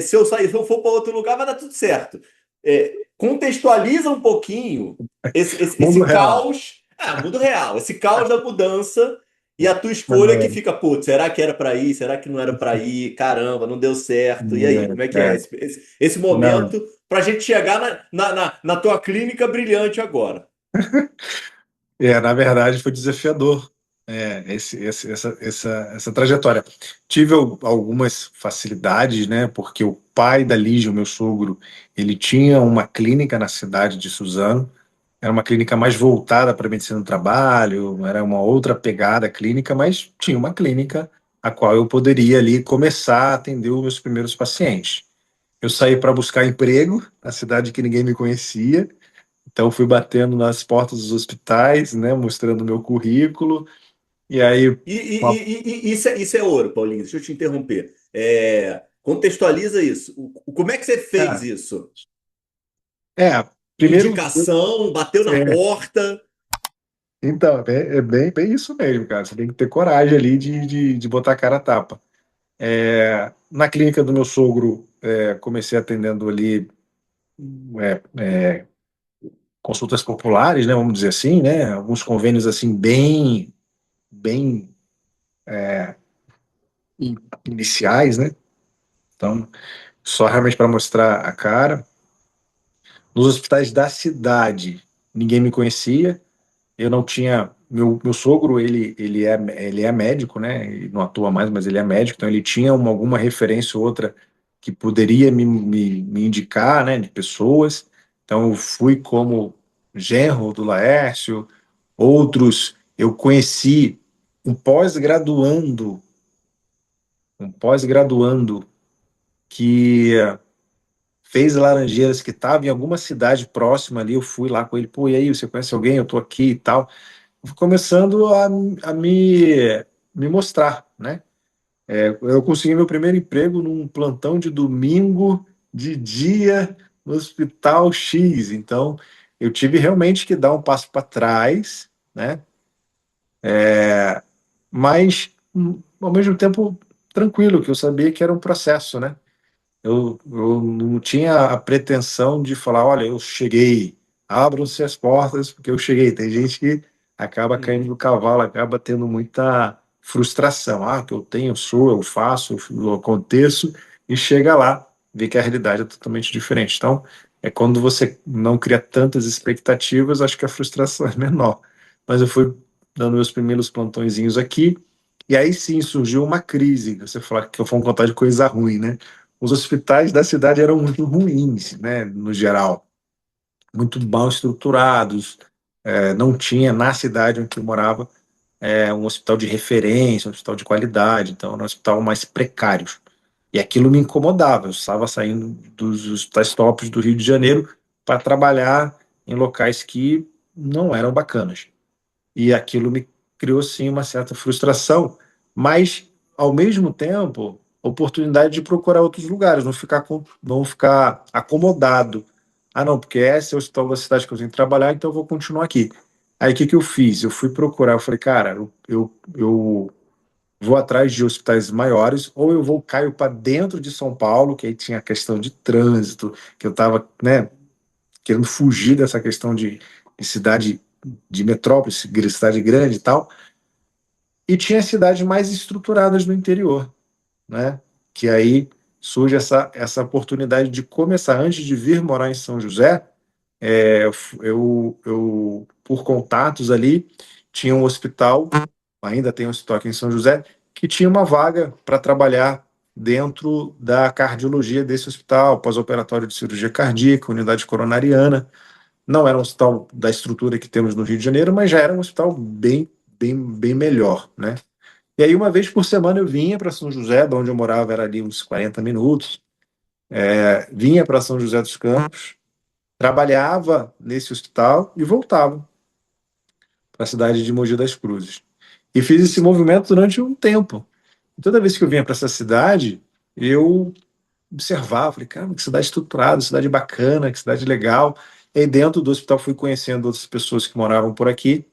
S2: Se eu sair, se eu for para outro lugar, vai dar tudo certo. Contextualiza um pouquinho
S1: mundo
S2: esse
S1: real.
S2: caos, mundo real, esse caos da mudança e a tua escolha que fica, putz, será que era para ir? Será que não era para ir? Caramba, não deu certo. E aí, como é que é esse
S1: Não,
S2: momento para a gente chegar na tua clínica brilhante agora?
S1: na verdade foi desafiador essa trajetória. Tive algumas facilidades, né? Porque o pai da Lígia, o meu sogro, ele tinha uma clínica na cidade de Suzano. Era uma clínica mais voltada para a medicina do trabalho, era uma outra pegada clínica, mas tinha uma clínica a qual eu poderia ali começar a atender os meus primeiros pacientes. Eu saí para buscar emprego na cidade que ninguém me conhecia, então fui batendo nas portas dos hospitais, né, mostrando meu currículo, e aí uma-
S2: Isso é ouro, Paulinho. Deixa eu te interromper. Contextualiza isso. Como é que você fez
S1: cara,
S2: isso?
S1: é, primeiro,
S2: Indicação, bateu na
S1: é,
S2: porta.
S1: então, bem isso mesmo, cara, você tem que ter coragem ali de botar a cara a tapa. Na clínica do meu sogro, comecei atendendo ali consultas populares, né, vamos dizer assim, né, alguns convênios assim bem iniciais, né, então só realmente para mostrar a cara. Nos hospitais da cidade, ninguém me conhecia, eu não tinha. Meu sogro, ele é médico, né? Ele não atua mais, mas ele é médico, então ele tinha alguma referência ou outra que poderia me indicar, né, de pessoas. Então eu fui como genro do Laércio, outros eu conheci um pós-graduando, um pós-graduando que fez Laranjeiras, que estava em alguma cidade próxima ali, eu fui lá com ele, pô, e aí, você conhece alguém? Eu tô aqui e tal. Começando a me mostrar, né? Eu consegui meu primeiro emprego num plantão de domingo de dia no Hospital X. Então, eu tive realmente que dar um passo para trás, né? Mas, ao mesmo tempo, tranquilo, que eu sabia que era um processo, né? Eu não tinha a pretensão de falar, olha, eu cheguei, abram-se as portas, porque eu cheguei. Tem gente que acaba caindo
S2: Uhum.
S1: do cavalo, acaba tendo muita frustração. Ah, que eu tenho, eu sou, eu faço, eu aconteço, e chega lá, vê que a realidade é totalmente diferente. Então, é quando você não cria tantas expectativas, acho que a frustração é menor. Mas eu fui dando meus primeiros plantõezinhos aqui, e aí sim surgiu uma crise. Você fala que eu vou contar de coisa ruim, né? Os hospitais da cidade eram muito ruins, né, no geral, muito mal estruturados. Não tinha na cidade onde eu morava um hospital de referência, um hospital de qualidade, então era um hospital mais precário. E aquilo me incomodava. Eu estava saindo dos hospitais tops do Rio de Janeiro para trabalhar em locais que não eram bacanas. E aquilo me criou sim uma certa frustração, mas ao mesmo tempo oportunidade de procurar outros lugares, não ficar acomodado. Ah, não, porque essa é o hospital da cidade que eu tenho que trabalhar, então eu vou continuar aqui. Aí o que que eu fiz? Eu fui procurar, eu falei, cara, eu vou atrás de hospitais maiores, ou eu vou caio para dentro de São Paulo, que aí tinha a questão de trânsito, que eu estava, né, querendo fugir dessa questão de cidade, de metrópole, cidade grande e tal, e tinha cidades mais estruturadas no interior, né? Que aí surge essa oportunidade de começar, antes de vir morar em São José, por contatos ali, tinha um hospital, ainda tem um hospital aqui em São José, que tinha uma vaga para trabalhar dentro da cardiologia desse hospital, pós-operatório de cirurgia cardíaca, unidade coronariana. Não era um hospital da estrutura que temos no Rio de Janeiro, mas já era um hospital bem melhor, né? E aí, uma vez por semana, eu vinha para São José, de onde eu morava era ali uns 40 minutos, vinha para São José dos Campos, trabalhava nesse hospital e voltava para a cidade de Mogi das Cruzes. E fiz esse movimento durante um tempo. E toda vez que eu vinha para essa cidade, eu observava, falei, cara, que cidade estruturada, cidade bacana, que cidade legal. E aí dentro do hospital fui conhecendo outras pessoas que moravam por aqui,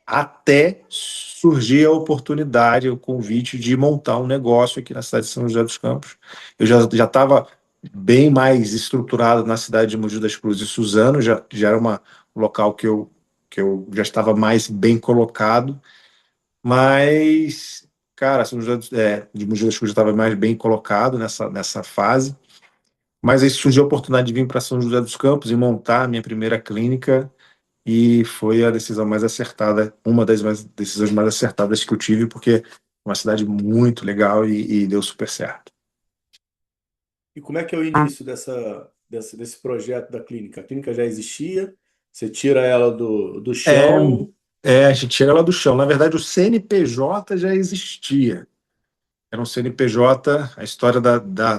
S1: até surgir a oportunidade, o convite de montar um negócio aqui na cidade de São José dos Campos. Eu já estava bem mais estruturado na cidade de Mogi das Cruzes e Suzano, já era um local que eu já estava mais bem colocado, mas, cara, São José de Mogi das Cruzes estava mais bem colocado nessa fase, mas aí surgiu a oportunidade de vir para São José dos Campos e montar a minha primeira clínica, e foi a decisão mais acertada, uma das decisões mais acertadas que eu tive, porque é uma cidade muito legal e deu super certo.
S2: E como é que é o início desse projeto da clínica? A clínica já existia? Você tira ela do
S1: É,
S2: chão?
S1: a gente chega lá do chão. Na verdade, o CNPJ já existia. Era um CNPJ, a história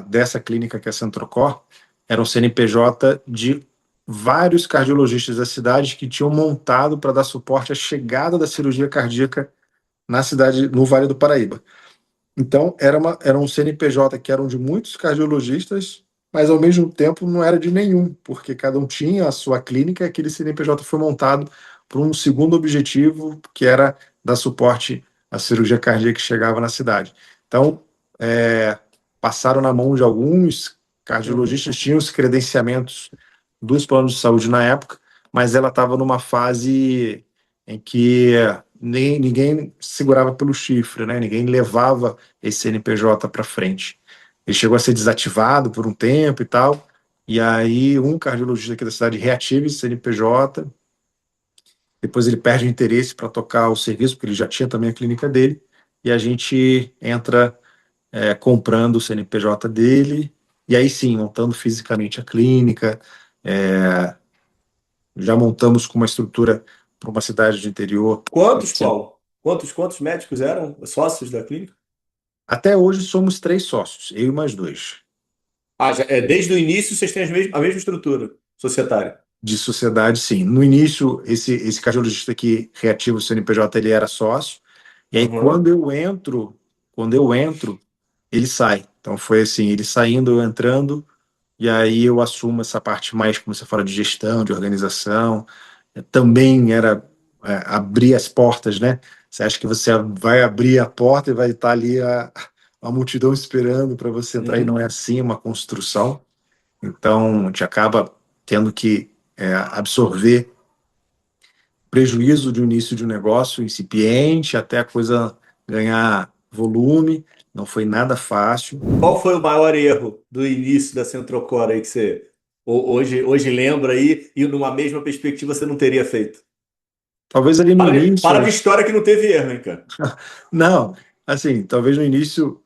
S1: dessa clínica que é a Centrocor, era um CNPJ de vários cardiologistas da cidade que tinham montado para dar suporte à chegada da cirurgia cardíaca na cidade, no Vale do Paraíba. Então, era um CNPJ que eram de muitos cardiologistas, mas ao mesmo tempo não era de nenhum, porque cada um tinha a sua clínica e aquele CNPJ foi montado para um segundo objetivo, que era dar suporte à cirurgia cardíaca que chegava na cidade. Então, passaram na mão de alguns
S2: Uhum.
S1: cardiologistas, tinham os credenciamentos dos planos de saúde na época, mas ela estava numa fase em que nem ninguém segurava pelo chifre, né? Ninguém levava esse CNPJ para frente. Ele chegou a ser desativado por um tempo e tal, e aí um cardiologista aqui da cidade reativa esse CNPJ, depois ele perde o interesse para tocar o serviço, porque ele já tinha também a clínica dele, e a gente entra comprando o CNPJ dele, e aí sim, montando fisicamente a clínica, é, já montamos com uma estrutura para uma cidade do interior.
S2: Quantos, Paulo? Quantos médicos eram sócios da clínica?
S1: Até hoje somos 3 sócios, eu e mais dois,
S2: Ah, desde o início vocês têm a mesma estrutura societária.
S1: de sociedade, sim. No início, esse cardiologista que reativa o CNPJ, ele era sócio, e aí
S2: Uhum.
S1: quando eu entro, ele sai. Então foi assim, ele saindo, eu entrando, e aí eu assumo essa parte mais, como você fala, de gestão, de organização. Também era abrir as portas, né? Você acha que você vai abrir a porta e vai estar ali a multidão esperando para você entrar, e não
S2: Uhum.
S1: é assim, é uma construção. Então, a gente acaba tendo que absorver prejuízo de um início de um negócio incipiente até a coisa ganhar volume. Não foi nada fácil.
S2: Qual foi o maior erro do início da Centrocor aí que você hoje lembra aí e numa mesma perspectiva você não teria feito?
S1: Talvez ali no
S2: Para
S1: início,
S2: de história que não teve erro, hein, cara?
S1: não, assim, talvez no início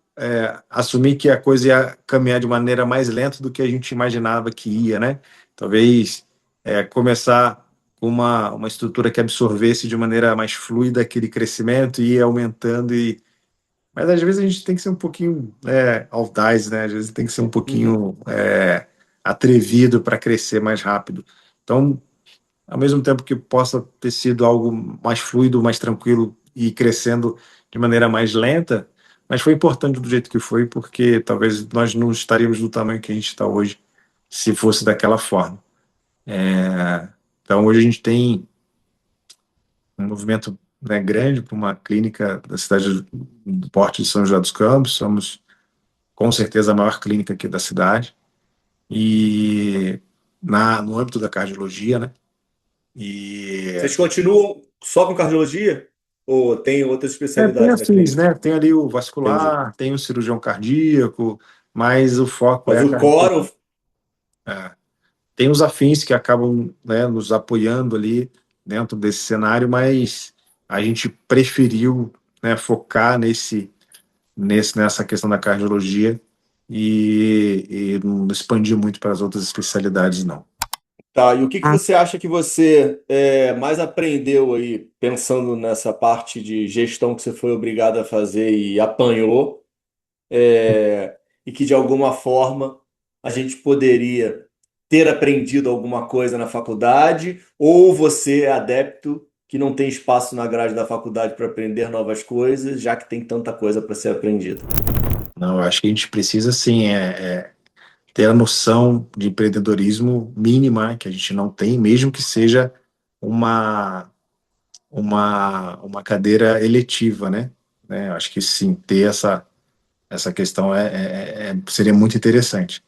S1: assumir que a coisa ia caminhar de maneira mais lenta do que a gente imaginava que ia, né? Talvez começar com uma estrutura que absorvesse de maneira mais fluida aquele crescimento e ir aumentando. Mas às vezes a gente tem que ser um pouquinho audaz, né? Às vezes tem que ser um
S2: Uhum.
S1: pouquinho atrevido para crescer mais rápido. Então, ao mesmo tempo que possa ter sido algo mais fluido, mais tranquilo e crescendo de maneira mais lenta, Mas foi importante do jeito que foi, porque talvez nós não estaríamos do tamanho que a gente está hoje se fosse daquela forma. Então, hoje a gente tem um movimento, né, grande para uma clínica da cidade do Porto de São José dos Campos. Somos, com certeza, a maior clínica aqui da cidade. E no âmbito da cardiologia, né? E
S2: Vocês continuam só com cardiologia? Ou tem outras
S1: tem
S2: especialidades na
S1: assim,
S2: clínica?
S1: né? Tem ali o
S2: Entendi.
S1: vascular, tem o cirurgião cardíaco, mas o foco é
S2: Mas
S1: a
S2: o
S1: cardiologia.
S2: core,
S1: É. Tem os afins que acabam, né, nos apoiando ali dentro desse cenário, mas a gente preferiu, né, focar nessa questão da cardiologia e não expandir muito para as outras especialidades, não.
S2: tá, e o que que você acha que você mais aprendeu aí, pensando nessa parte de gestão que você foi obrigado a fazer e apanhou, e que de alguma forma a gente poderia ter aprendido alguma coisa na faculdade, ou você é adepto que não tem espaço na grade da faculdade para aprender novas coisas, já que tem tanta coisa para ser aprendida?
S1: Não, eu acho que a gente precisa, sim, ter a noção de empreendedorismo mínima, que a gente não tem, mesmo que seja uma, uma cadeira eletiva, né? Eu acho que sim, ter essa questão seria muito interessante.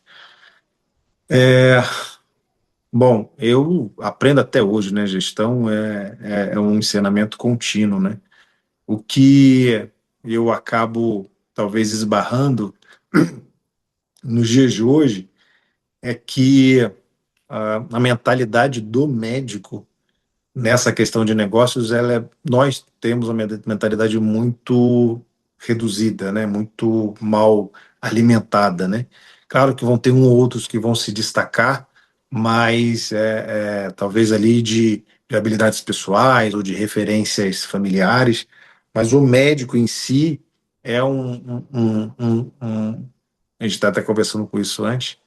S1: Bom, eu aprendo até hoje, né? Gestão é um ensinamento contínuo, né? O que eu acabo talvez esbarrando nos dias de hoje é que a mentalidade do médico nessa questão de negócios, nós temos uma mentalidade muito reduzida, né? Muito mal alimentada, né? Claro que vão ter um ou outros que vão se destacar, mas talvez ali de habilidades pessoais ou de referências familiares, mas o médico em si é a gente está até conversando com isso antes,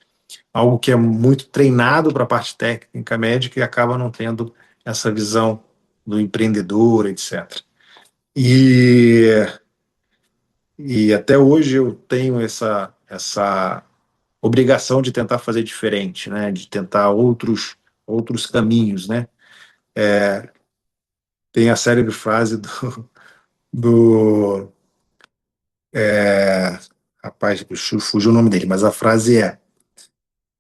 S1: algo que é muito treinado para a parte técnica médica e acaba não tendo essa visão do empreendedor, etc. E, e até hoje eu tenho essa obrigação de tentar fazer diferente, né? De tentar outros caminhos, né? Tem a célebre frase do rapaz, fugiu o nome dele, mas a frase é: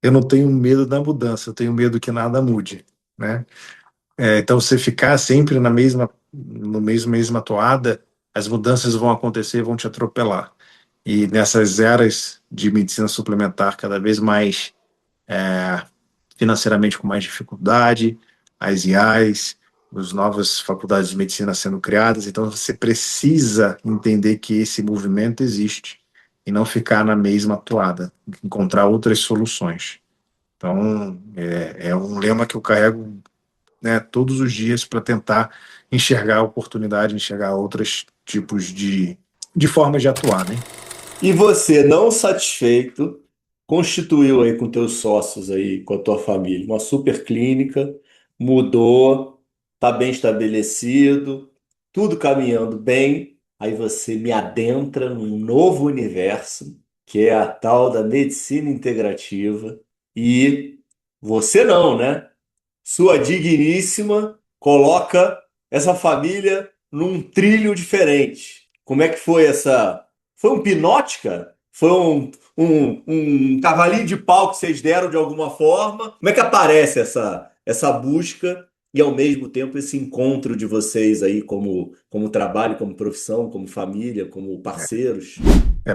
S1: eu não tenho medo da mudança, eu tenho medo que nada mude, né? Então, você ficar sempre mesma toada, as mudanças vão acontecer, vão te atropelar. E nessas eras de medicina suplementar cada vez mais financeiramente com mais dificuldade, as IAs, as novas faculdades de medicina sendo criadas, então você precisa entender que esse movimento existe e não ficar na mesma toada, encontrar outras soluções. Então, é um lema que eu carrego, né, todos os dias para tentar enxergar a oportunidade, enxergar outros tipos de formas de atuar, né?
S2: E você, não satisfeito, constituiu aí com teus sócios aí, com a tua família, uma super clínica, mudou, tá bem estabelecido, tudo caminhando bem. Aí você me adentra num novo universo, que é a tal da medicina integrativa. E você não, né? Sua digníssima coloca essa família num trilho diferente. Como é que foi essa? Foi um pinote, cara? Foi um cavalinho de pau que vocês deram de alguma forma? Como é que aparece essa busca e, ao mesmo tempo, esse encontro de vocês aí como trabalho, como profissão, como família, como parceiros?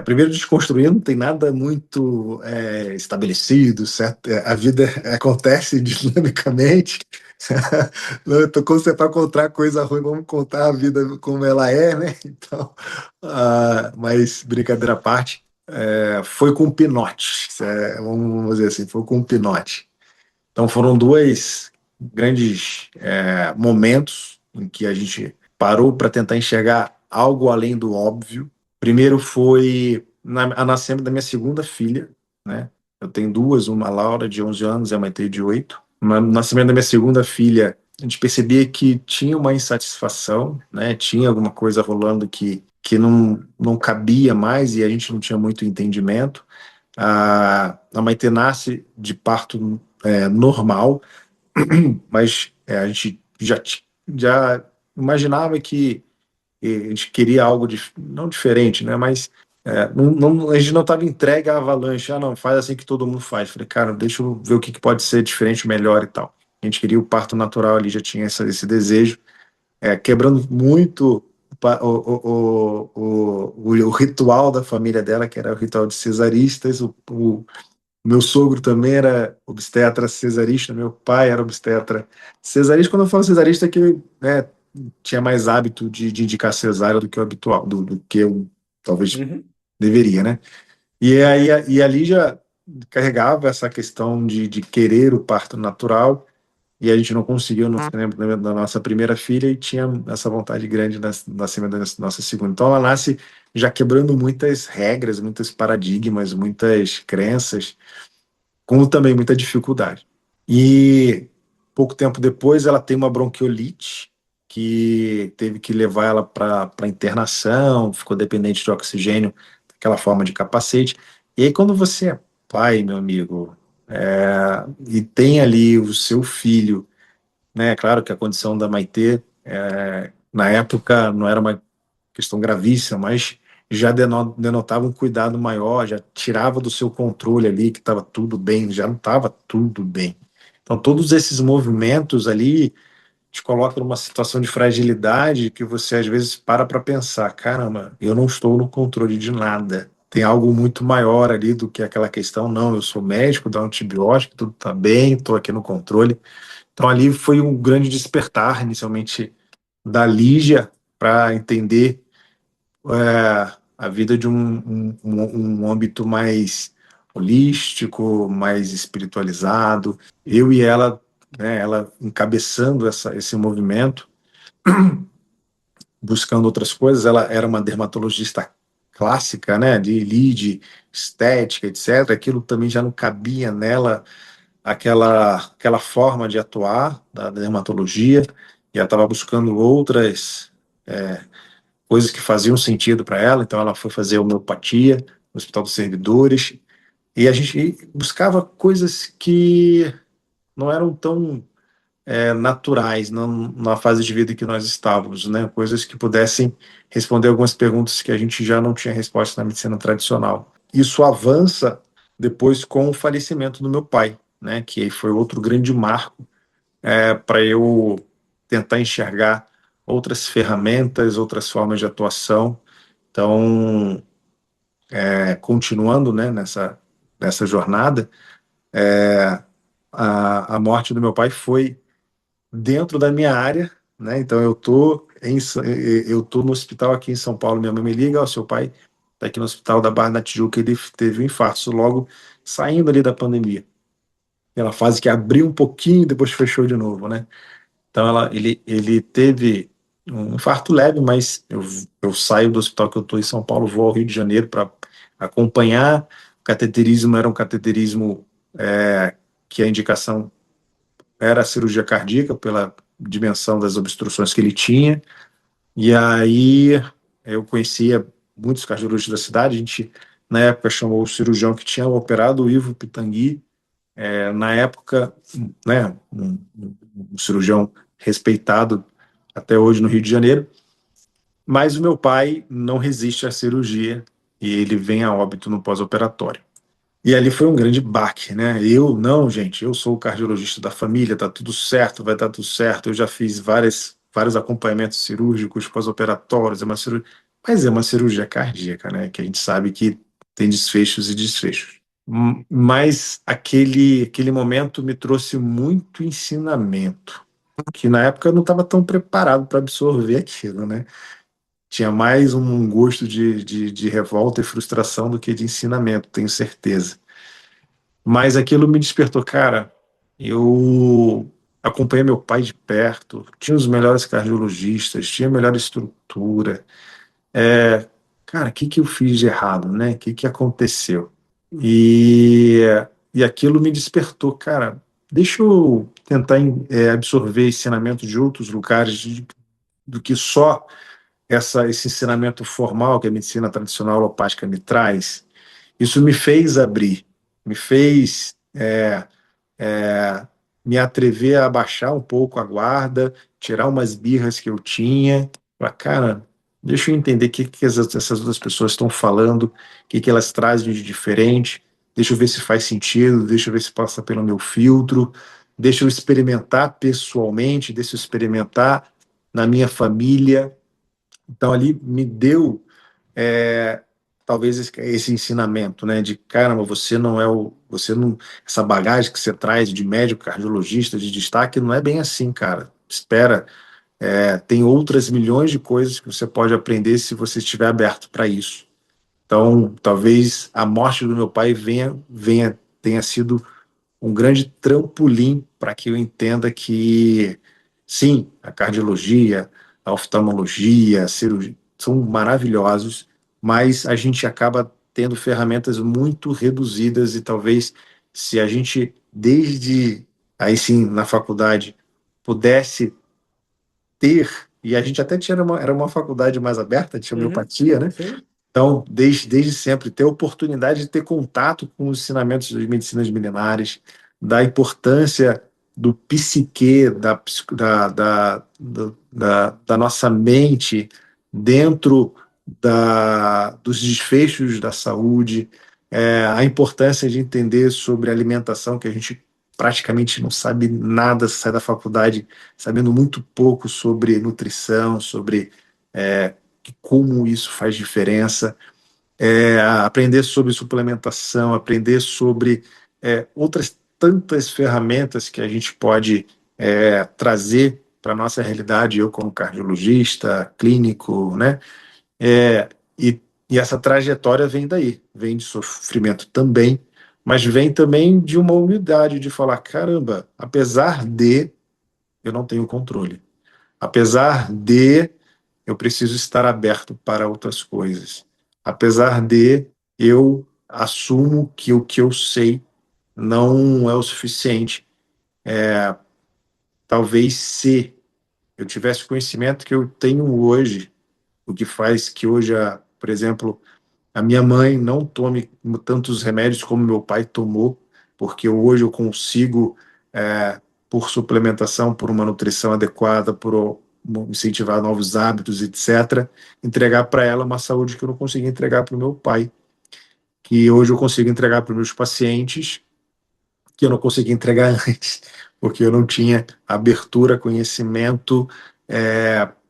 S1: Primeiro, desconstruir não tem nada muito estabelecido, certo? A vida acontece dinamicamente. Então, quando você para contar coisa ruim, vamos contar a vida como ela é, né? Então, mas brincadeira à parte, foi com pinote, vamos dizer assim, foi com pinote. Então, foram dois grandes momentos em que a gente parou para tentar enxergar algo além do óbvio. Primeiro foi a nascimento da minha segunda filha, né? Eu tenho duas, uma Laura de 11 anos e a Maite de 8. No nascimento da minha segunda filha, a gente percebia que tinha uma insatisfação, né? Tinha alguma coisa rolando que que não cabia mais e a gente não tinha muito entendimento. A Maitê nasce de parto normal, mas a gente já imaginava que a gente queria algo não diferente, né? Mas a gente não estava entregue à avalanche. Ah, não, faz assim que todo mundo faz. Falei, cara, deixa eu ver o que pode ser diferente, melhor e tal. A gente queria o parto natural ali, já tinha esse desejo, quebrando muito o ritual da família dela, que era o ritual de cesaristas. O meu sogro também era obstetra cesarista, meu pai era obstetra cesarista. Quando eu falo cesarista, é que tinha mais hábito de indicar cesárea do que o habitual, do que eu talvez
S2: Uhum.
S1: deveria, né? E ali já carregava essa questão de querer o parto natural, e a gente não conseguiu no nascimento da nossa primeira filha e tinha essa vontade grande no nascimento da nossa segunda. Então ela nasce já quebrando muitas regras, muitos paradigmas, muitas crenças, como também muita dificuldade. E pouco tempo depois ela tem uma bronquiolite que teve que levar ela para internação, ficou dependente de oxigênio, aquela forma de capacete. E aí quando você é pai, meu amigo, e tem ali o seu filho, né? Claro que a condição da Maitê, na época, não era uma questão gravíssima, mas já denotava um cuidado maior, já tirava do seu controle ali que estava tudo bem, já não estava tudo bem. Então, todos esses movimentos ali te colocam numa situação de fragilidade que você às vezes para pensar, caramba, eu não estou no controle de nada. Tem algo muito maior ali do que aquela questão, não, eu sou médico, dá um antibiótico, tudo está bem, estou aqui no controle. Então ali foi um grande despertar, inicialmente, da Lígia para entender a vida de um âmbito mais holístico, mais espiritualizado. Eu e ela, né, ela encabeçando esse movimento, buscando outras coisas. Ela era uma dermatologista clássica, né, de lead, estética, etc. Aquilo também já não cabia nela, aquela forma de atuar da dermatologia, e ela estava buscando outras coisas que faziam sentido para ela, então ela foi fazer homeopatia no Hospital dos Servidores, e a gente buscava coisas que não eram tão naturais na fase de vida que nós estávamos, né? Coisas que pudessem responder algumas perguntas que a gente já não tinha resposta na medicina tradicional. Isso avança depois com o falecimento do meu pai, né? Que foi outro grande marco para eu tentar enxergar outras ferramentas, outras formas de atuação. Então, continuando, né, nessa jornada, a morte do meu pai foi dentro da minha área, né? Então eu tô no hospital aqui em São Paulo, minha mãe me liga, ó, seu pai está aqui no hospital da Barra da Tijuca, ele teve um infarto logo saindo ali da pandemia. Aquela fase que abriu um pouquinho e depois fechou de novo, né? Então ele teve um infarto leve, mas eu saio do hospital que eu estou em São Paulo, vou ao Rio de Janeiro para acompanhar. O cateterismo era um cateterismo que a indicação era a cirurgia cardíaca, pela dimensão das obstruções que ele tinha. E aí eu conhecia muitos cardiologistas da cidade. A gente, na época, chamou o cirurgião que tinha operado, o Ivo Pitangui. Na época, né, um cirurgião respeitado até hoje no Rio de Janeiro. Mas o meu pai não resiste à cirurgia e ele vem a óbito no pós-operatório. E ali foi um grande baque, né? Não, gente, eu sou o cardiologista da família, tá tudo certo, vai dar tudo certo. Eu já fiz vários acompanhamentos cirúrgicos pós-operatórios, mas é uma cirurgia cardíaca, né? Que a gente sabe que tem desfechos e desfechos. Mas aquele momento me trouxe muito ensinamento, que na época eu não estava tão preparado para absorver aquilo, né? Tinha mais um gosto de revolta e frustração do que de ensinamento, tenho certeza. Mas aquilo me despertou, cara. Eu acompanhei meu pai de perto, tinha os melhores cardiologistas, tinha a melhor estrutura. Cara, o que que eu fiz de errado, né? O que que aconteceu? E, e aquilo me despertou, cara. Deixa eu tentar absorver ensinamento de outros lugares do que só esse ensinamento formal que a medicina tradicional alopática me traz, isso me fez abrir, me fez é, me atrever a baixar um pouco a guarda, tirar umas birras que eu tinha, para cara, deixa eu entender o que essas duas pessoas estão falando, o que elas trazem de diferente, deixa eu ver se faz sentido, deixa eu ver se passa pelo meu filtro, deixa eu experimentar pessoalmente, deixa eu experimentar na minha família. Então ali me deu é, talvez esse ensinamento, né, de caramba, você não é você não, essa bagagem que você traz de médico, cardiologista, de destaque, não é bem assim, cara. Espera, tem outras milhões de coisas que você pode aprender se você estiver aberto para isso. Então, talvez a morte do meu pai tenha sido um grande trampolim para que eu entenda que, sim, a cardiologia, a oftalmologia, a cirurgia são maravilhosos, mas a gente acaba tendo ferramentas muito reduzidas e talvez se a gente, desde aí sim, na faculdade, pudesse ter, e a gente até tinha era uma faculdade mais aberta, tinha
S2: Uhum.
S1: homeopatia, né?
S2: Sim.
S1: Então, desde sempre, ter a oportunidade de ter contato com os ensinamentos das medicinas milenares, da importância do psique, da nossa mente dentro dos desfechos da saúde, a importância de entender sobre alimentação, que a gente praticamente não sabe nada, sai da faculdade sabendo muito pouco sobre nutrição, sobre é, como isso faz diferença, aprender sobre suplementação, aprender sobre outras tantas ferramentas que a gente pode trazer para a nossa realidade, eu como cardiologista, clínico, né? É, e, e essa trajetória vem daí, vem de sofrimento também, mas vem também de uma humildade de falar, caramba, apesar de eu não tenho controle, apesar de eu preciso estar aberto para outras coisas. Apesar de eu assumo que o que eu sei não é o suficiente. Talvez se eu tivesse o conhecimento que eu tenho hoje, o que faz que hoje, por exemplo, a minha mãe não tome tantos remédios como meu pai tomou, porque hoje eu consigo, por suplementação, por uma nutrição adequada, por incentivar novos hábitos, etc., entregar para ela uma saúde que eu não conseguia entregar para o meu pai, que hoje eu consigo entregar para os meus pacientes, que eu não conseguia entregar antes, porque eu não tinha abertura, conhecimento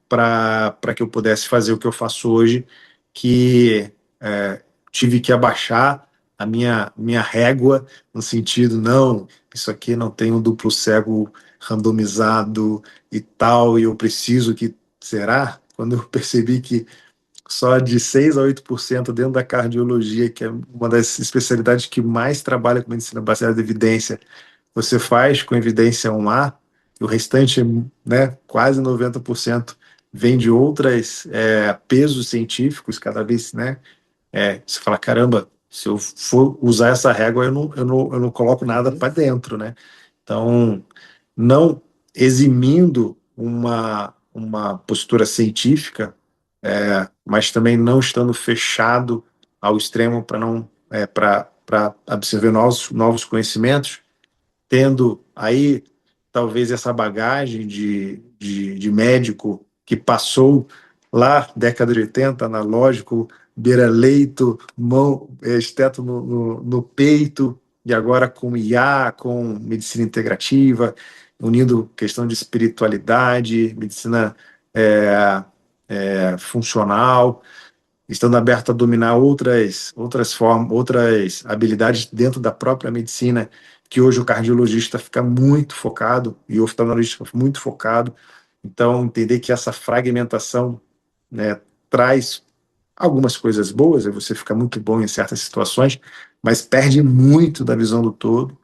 S1: para que eu pudesse fazer o que eu faço hoje, que tive que abaixar a minha régua, no sentido, não, isso aqui não tem um duplo cego randomizado e tal, e eu preciso que. Será? Quando eu percebi que só de 6 a 8% dentro da cardiologia, que é uma das especialidades que mais trabalha com medicina baseada em evidência, você faz com evidência 1A, e o restante, né, quase 90%, vem de outros pesos científicos, cada vez, né, você fala, caramba, se eu for usar essa régua, eu não coloco nada
S2: Uhum.
S1: para dentro, né? Então, não eximindo uma postura científica, mas também não estando fechado ao extremo para não para absorver novos conhecimentos, tendo aí talvez essa bagagem de médico que passou lá, década de 80, analógico, beira-leito, mão, esteto no peito, e agora com IA, com medicina integrativa, unindo questão de espiritualidade, medicina é, funcional, estando aberto a dominar outras formas, outras habilidades dentro da própria medicina, que hoje o cardiologista fica muito focado e o oftalmologista fica muito focado. Então, entender que essa fragmentação, né, traz algumas coisas boas, você fica muito bom em certas situações, mas perde muito da visão do todo.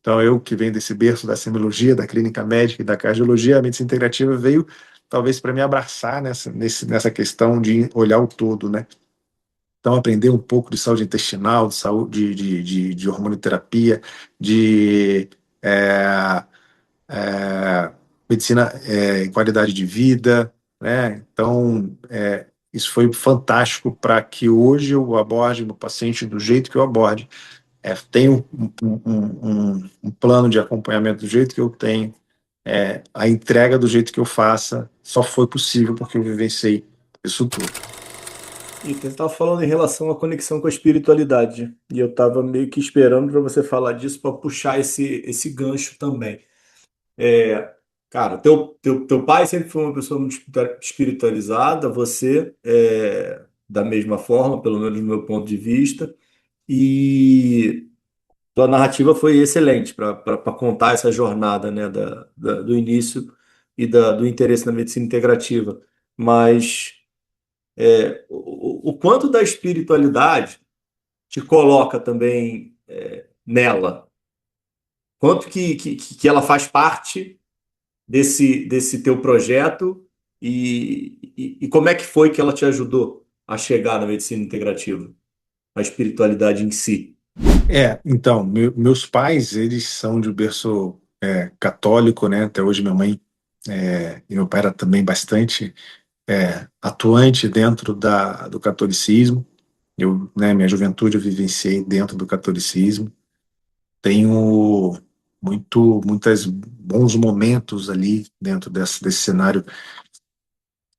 S1: Então, eu que venho desse berço da semiologia, da clínica médica e da cardiologia, a medicina integrativa veio talvez para me abraçar nessa questão de olhar o todo, né? Então, aprender um pouco de saúde intestinal, de saúde, de hormonioterapia, de é, medicina em qualidade de vida, né? Então, isso foi fantástico para que hoje eu aborde o paciente do jeito que eu aborde. Tenho um plano de acompanhamento do jeito que eu tenho, a entrega do jeito que eu faça, só foi possível porque eu vivenciei isso tudo.
S2: E você estava falando em relação à conexão com a espiritualidade. E eu estava meio que esperando para você falar disso para puxar esse gancho também. É, cara, teu pai sempre foi uma pessoa muito espiritualizada, você da mesma forma, pelo menos do meu ponto de vista. E tua narrativa foi excelente para contar essa jornada, né, do início e do interesse na medicina integrativa. Mas o quanto da espiritualidade te coloca também nela? Quanto que ela faz parte desse teu projeto e como é que foi que ela te ajudou a chegar na medicina integrativa, a espiritualidade em si?
S1: Então, meus pais, eles são de berço católico, né? Até hoje minha mãe e meu pai era também bastante atuante dentro do catolicismo. Eu, né, minha juventude eu vivenciei dentro do catolicismo. Tenho muitos bons momentos ali dentro desse cenário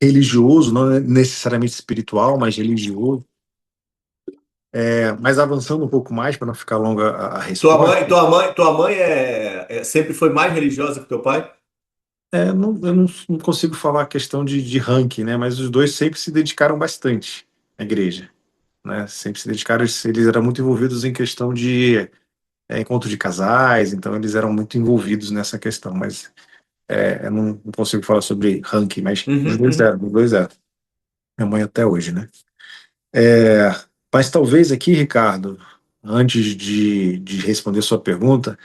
S1: religioso, não necessariamente espiritual, mas religioso. Mas avançando um pouco mais, para não ficar longa a
S2: Tua mãe,
S1: resposta,
S2: tua mãe sempre foi mais religiosa que teu pai?
S1: eu não consigo falar a questão de ranking, né? Mas os dois sempre se dedicaram bastante à igreja, né? Sempre se dedicaram, eles eram muito envolvidos em questão de encontro de casais, então eles eram muito envolvidos nessa questão, mas eu não consigo falar sobre ranking, mas
S2: Uhum, uhum.
S1: os dois eram. Minha mãe até hoje, né? É, mas talvez aqui, Ricardo, antes de responder sua pergunta,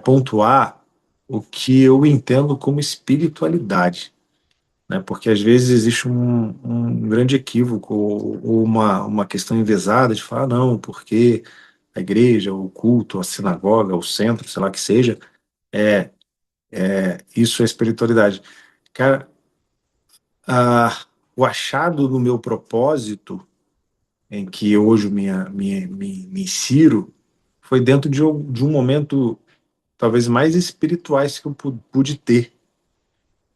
S1: pontuar o que eu entendo como espiritualidade, né? Porque às vezes existe um grande equívoco ou uma questão enviesada de falar, não, porque a igreja, o culto, a sinagoga, o centro, sei lá que seja, é, isso é espiritualidade. Cara, o achado do meu propósito, em que hoje me insiro, foi dentro de um momento talvez mais espirituais que eu pude ter,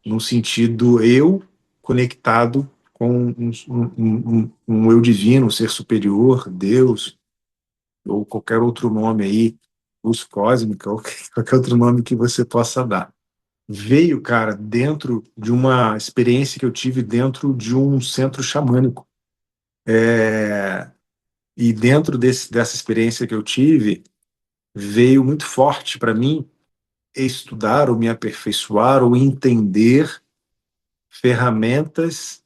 S1: no sentido eu conectado com um eu divino, um ser superior, Deus, ou qualquer outro nome aí, luz cósmica, ou qualquer outro nome que você possa dar. Veio, cara, dentro de uma experiência que eu tive dentro de um centro xamânico. E dentro dessa experiência que eu tive, veio muito forte para mim estudar ou me aperfeiçoar ou entender ferramentas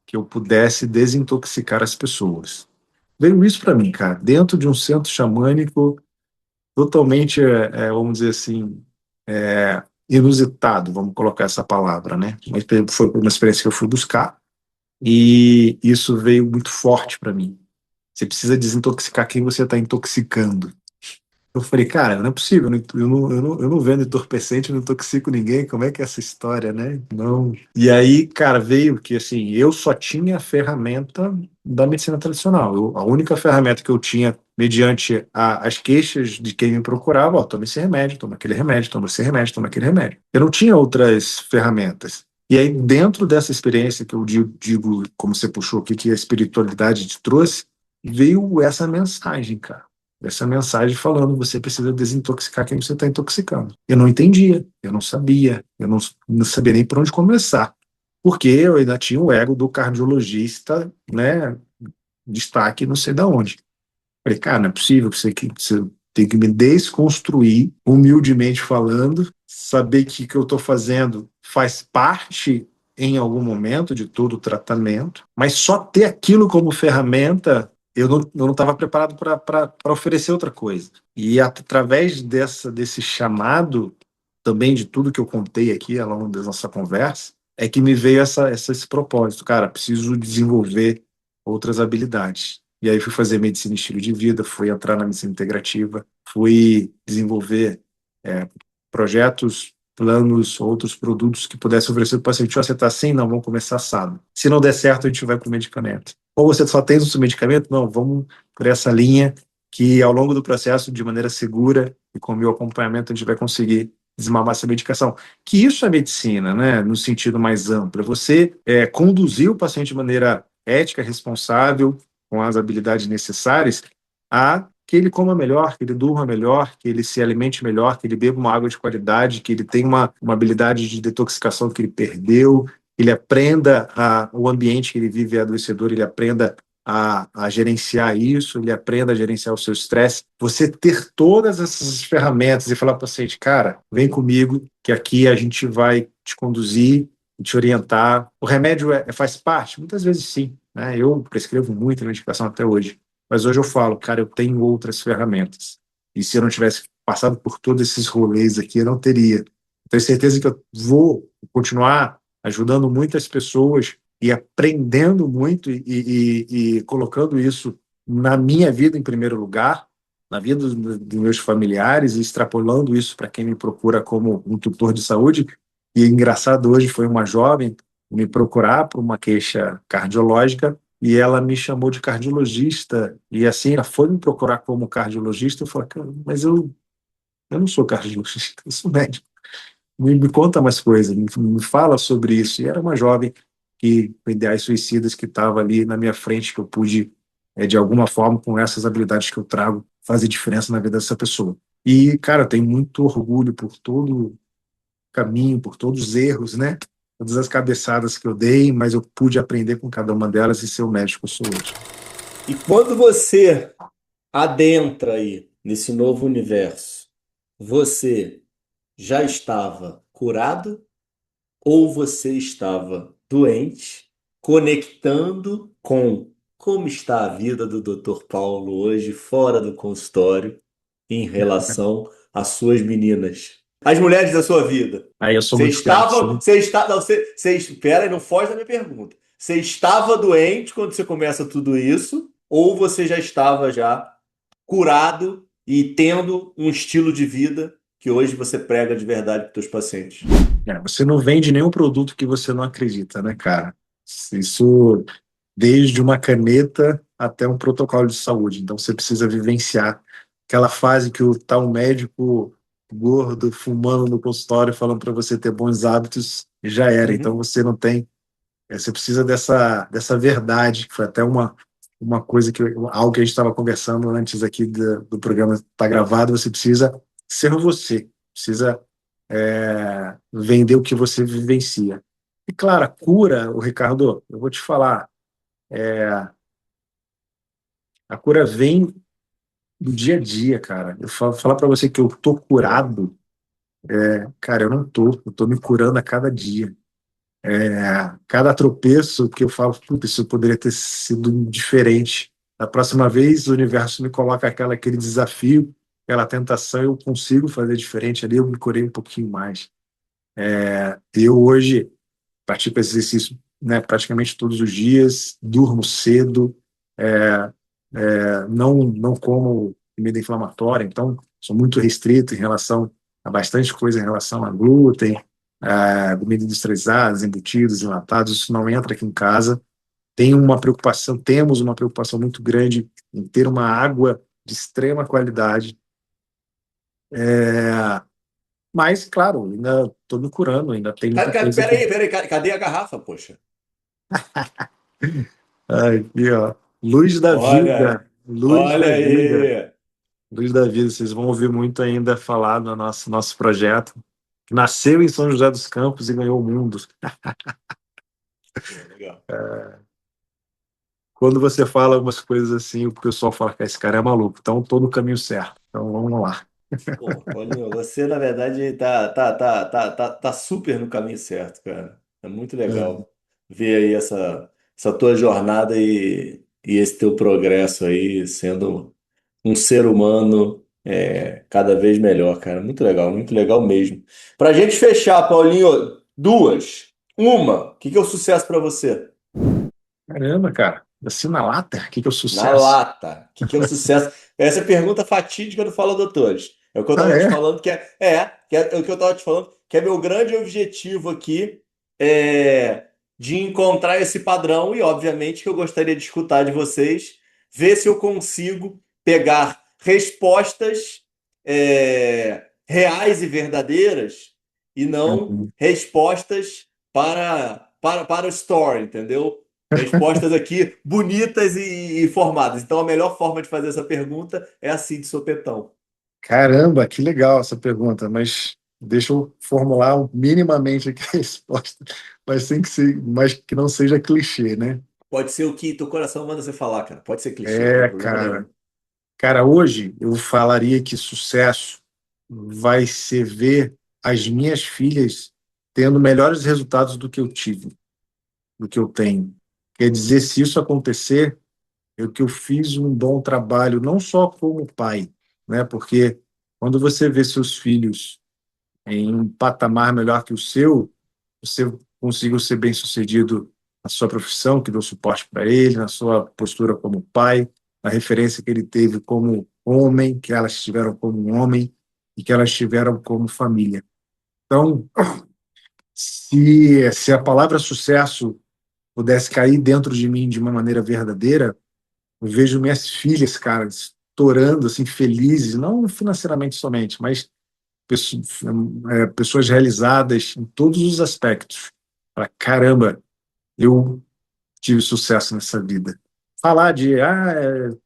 S1: que eu pudesse desintoxicar as pessoas. Veio isso para mim, cara, dentro de um centro xamânico totalmente, vamos dizer assim, inusitado, vamos colocar essa palavra, né? Mas foi uma experiência que eu fui buscar e isso veio muito forte para mim. Você precisa desintoxicar quem você está intoxicando. Eu falei, cara, não é possível, eu não vendo entorpecente, eu não intoxico ninguém, como é que é essa história, né? Não. E aí, cara, veio que assim, eu só tinha a ferramenta da medicina tradicional. A única ferramenta que eu tinha, mediante as queixas de quem me procurava, ó, toma esse remédio, toma aquele remédio, toma esse remédio, toma aquele remédio. Eu não tinha outras ferramentas. E aí, dentro dessa experiência que eu digo como você puxou aqui, que a espiritualidade te trouxe, veio essa mensagem, cara, essa mensagem falando você precisa desintoxicar quem você está intoxicando. Eu não entendia, eu não sabia, não sabia nem por onde começar, porque eu ainda tinha o ego do cardiologista, né, destaque não sei da onde. Falei, cara, não é possível que você tem que me desconstruir, humildemente falando, saber que o que eu estou fazendo faz parte em algum momento de todo o tratamento, mas só ter aquilo como ferramenta, eu não estava preparado para oferecer outra coisa. E através desse chamado, também de tudo que eu contei aqui ao longo da nossa conversa, é que me veio esse propósito. Cara, preciso desenvolver outras habilidades. E aí fui fazer medicina e estilo de vida, fui entrar na medicina integrativa, fui desenvolver projetos planos, outros produtos que pudesse oferecer para o paciente. Você está assim? Não, vamos começar assado. Se não der certo, a gente vai para o medicamento. Ou você só tem o seu medicamento? Não, vamos por essa linha que ao longo do processo, de maneira segura e com o meu acompanhamento, a gente vai conseguir desmamar essa medicação. Que isso é medicina, né? No sentido mais amplo. Você conduzir o paciente de maneira ética, responsável, com as habilidades necessárias, a que ele coma melhor, que ele durma melhor, que ele se alimente melhor, que ele beba uma água de qualidade, que ele tenha uma habilidade de detoxicação que ele perdeu, que ele aprenda o ambiente que ele vive é adoecedor, ele aprenda a gerenciar isso, ele aprenda a gerenciar o seu estresse. Você ter todas essas ferramentas e falar para o paciente, cara, vem comigo, que aqui a gente vai te conduzir, te orientar. O remédio faz parte? Muitas vezes sim. Né? Eu prescrevo muita medicação até hoje. Mas hoje eu falo, cara, eu tenho outras ferramentas. E se eu não tivesse passado por todos esses rolês aqui, eu não teria. Tenho certeza que eu vou continuar ajudando muitas pessoas e aprendendo muito e colocando isso na minha vida em primeiro lugar, na vida dos meus familiares e extrapolando isso para quem me procura como um tutor de saúde. E engraçado, hoje foi uma jovem me procurar por uma queixa cardiológica e ela me chamou de cardiologista, e assim, ela foi me procurar como cardiologista, eu falei, cara, mas eu não sou cardiologista, eu sou médico, me conta mais coisas, me fala sobre isso, e era uma jovem que, com ideais suicidas, que estava ali na minha frente, que eu pude, de alguma forma, com essas habilidades que eu trago, fazer diferença na vida dessa pessoa. E, cara, eu tenho muito orgulho por todo o caminho, por todos os erros, né? Todas as cabeçadas que eu dei, mas eu pude aprender com cada uma delas e ser o médico que eu sou hoje.
S2: E quando você adentra aí nesse novo universo, você já estava curado ou você estava doente, conectando com como está a vida do Dr. Paulo hoje fora do consultório em relação às suas meninas, as mulheres da sua vida?
S1: Aí eu sou
S2: Você
S1: muito grato,
S2: estava,
S1: né?
S2: você está, não, você espera e não foge da minha pergunta. Você estava doente quando você começa tudo isso ou você já estava já curado e tendo um estilo de vida que hoje você prega de verdade para os seus pacientes?
S1: Você não vende nenhum produto que você não acredita, né, cara? Isso desde uma caneta até um protocolo de saúde. Então você precisa vivenciar aquela fase que o tal médico gordo fumando no consultório falando para você ter bons hábitos e já era. Então
S2: Uhum.
S1: você não tem, você precisa dessa verdade, que foi até uma coisa algo que a gente estava conversando antes aqui do programa estar gravado. Você precisa ser você, precisa vender o que você vivencia. E claro, a cura, o Ricardo, eu vou te falar, a cura vem do dia a dia, cara. Eu falar para você que eu tô curado, cara, eu não tô, eu tô me curando a cada dia. Cada tropeço que eu falo, puta, isso poderia ter sido diferente. Da próxima vez, o universo me coloca aquele desafio, aquela tentação, eu consigo fazer diferente ali, eu me curei um pouquinho mais. Eu hoje pratico exercício, né, praticamente todos os dias, durmo cedo, não como comida inflamatória, então sou muito restrito em relação a bastante coisa em relação a glúten, a comida industrializada, embutidos, enlatados, isso não entra aqui em casa. Temos uma preocupação muito grande em ter uma água de extrema qualidade, mas, claro, ainda estou me curando, ainda tem muita coisa que...
S2: Peraí, cadê a garrafa, poxa?
S1: Ai, aqui, ó. Luz da
S2: Olha,
S1: vida, luz
S2: olha
S1: da vida.
S2: aí.
S1: Luz da Vida, vocês vão ouvir muito ainda falar do nosso projeto, que nasceu em São José dos Campos e ganhou o mundo.
S2: Pô, legal.
S1: Quando você fala algumas coisas assim, o pessoal fala que esse cara é maluco, então estou no caminho certo. Então vamos lá.
S2: Pô, Paulinho, você na verdade tá super no caminho certo, cara. É muito
S1: É,
S2: legal ver aí essa tua jornada e esse teu progresso aí sendo um ser humano cada vez melhor, cara. Muito legal mesmo. Pra gente fechar, Paulinho, duas. Uma, o que que é o sucesso pra você?
S1: caramba, cara. Assim na lata, o que que é o
S2: Na
S1: sucesso?
S2: lata. O que que é o sucesso? Essa é a pergunta fatídica do Fala Doutores. É o que eu
S1: Ah,
S2: estava te
S1: é?
S2: falando, que é o que eu estava te falando, que é meu grande objetivo aqui, é, de encontrar esse padrão e, obviamente, que eu gostaria de escutar de vocês, ver se eu consigo pegar respostas reais e verdadeiras e não
S1: Uhum.
S2: respostas para o story, entendeu? Respostas aqui bonitas e formadas. Então, a melhor forma de fazer essa pergunta é assim, de sopetão.
S1: Caramba, que legal essa pergunta, mas deixa eu formular minimamente aqui a resposta, mas sem que ser, mas que não seja clichê, né?
S2: Pode ser o que teu coração manda você falar, cara. Pode ser clichê, não tem
S1: É,
S2: problema
S1: cara.
S2: nenhum.
S1: Cara, hoje eu falaria que sucesso vai ser ver as minhas filhas tendo melhores resultados do que eu tive, do que eu tenho. Quer dizer, se isso acontecer, é que eu fiz um bom trabalho, não só como pai, né? Porque quando você vê seus filhos em um patamar melhor que o seu, você conseguiu ser bem-sucedido na sua profissão, que deu suporte para ele, na sua postura como pai, na referência que ele teve como homem, que elas tiveram como um homem e que elas tiveram como família. Então, se a palavra sucesso pudesse cair dentro de mim de uma maneira verdadeira, eu vejo minhas filhas, cara, estourando, assim, felizes, não financeiramente somente, mas pessoas, pessoas realizadas em todos os aspectos. Para caramba, eu tive sucesso nessa vida. Falar de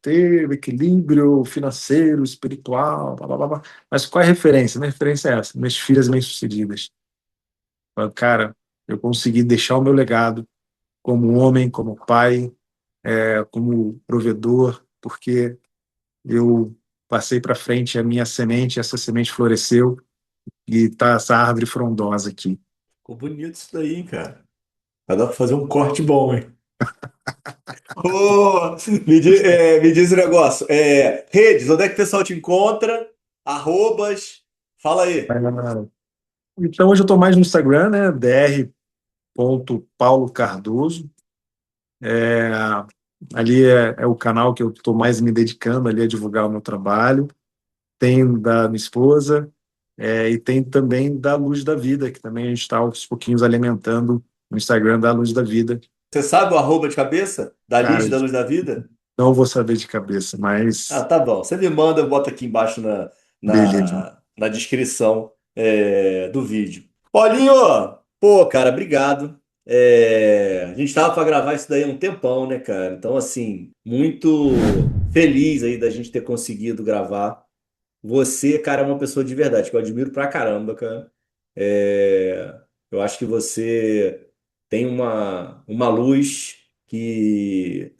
S1: ter equilíbrio financeiro, espiritual, blá, blá, blá, blá. Mas qual é a referência? Minha referência é essa, minhas filhas bem-sucedidas. Cara, eu consegui deixar o meu legado como homem, como pai, como provedor, porque eu passei para frente a minha semente, essa semente floresceu e está essa árvore frondosa aqui.
S2: Ficou bonito isso daí, hein, cara. Vai dar pra fazer um corte bom, hein? Ô, me diz o negócio. Redes, onde é que o pessoal te encontra? Arrobas. Fala aí.
S1: Então, hoje eu estou mais no Instagram, né? dr.paulocardoso. É, ali é o canal que eu estou mais me dedicando ali a divulgar o meu trabalho. Tem da minha esposa, e tem também da Luz da Vida, que também a gente está aos pouquinhos alimentando o Instagram da Luz da Vida.
S2: Você sabe o arroba de cabeça da
S1: Cara,
S2: Liz da Luz da Vida?
S1: não vou saber de cabeça,
S2: Ah,
S1: mas
S2: tá bom. Você me manda, eu boto aqui embaixo
S1: beleza.
S2: na descrição do vídeo. Paulinho, pô, cara, obrigado. A gente tava para gravar isso daí há um tempão, né, cara? Então, assim, muito feliz aí da gente ter conseguido gravar. Você, cara, é uma pessoa de verdade, que eu admiro pra caramba, cara. Eu acho que você tem uma luz que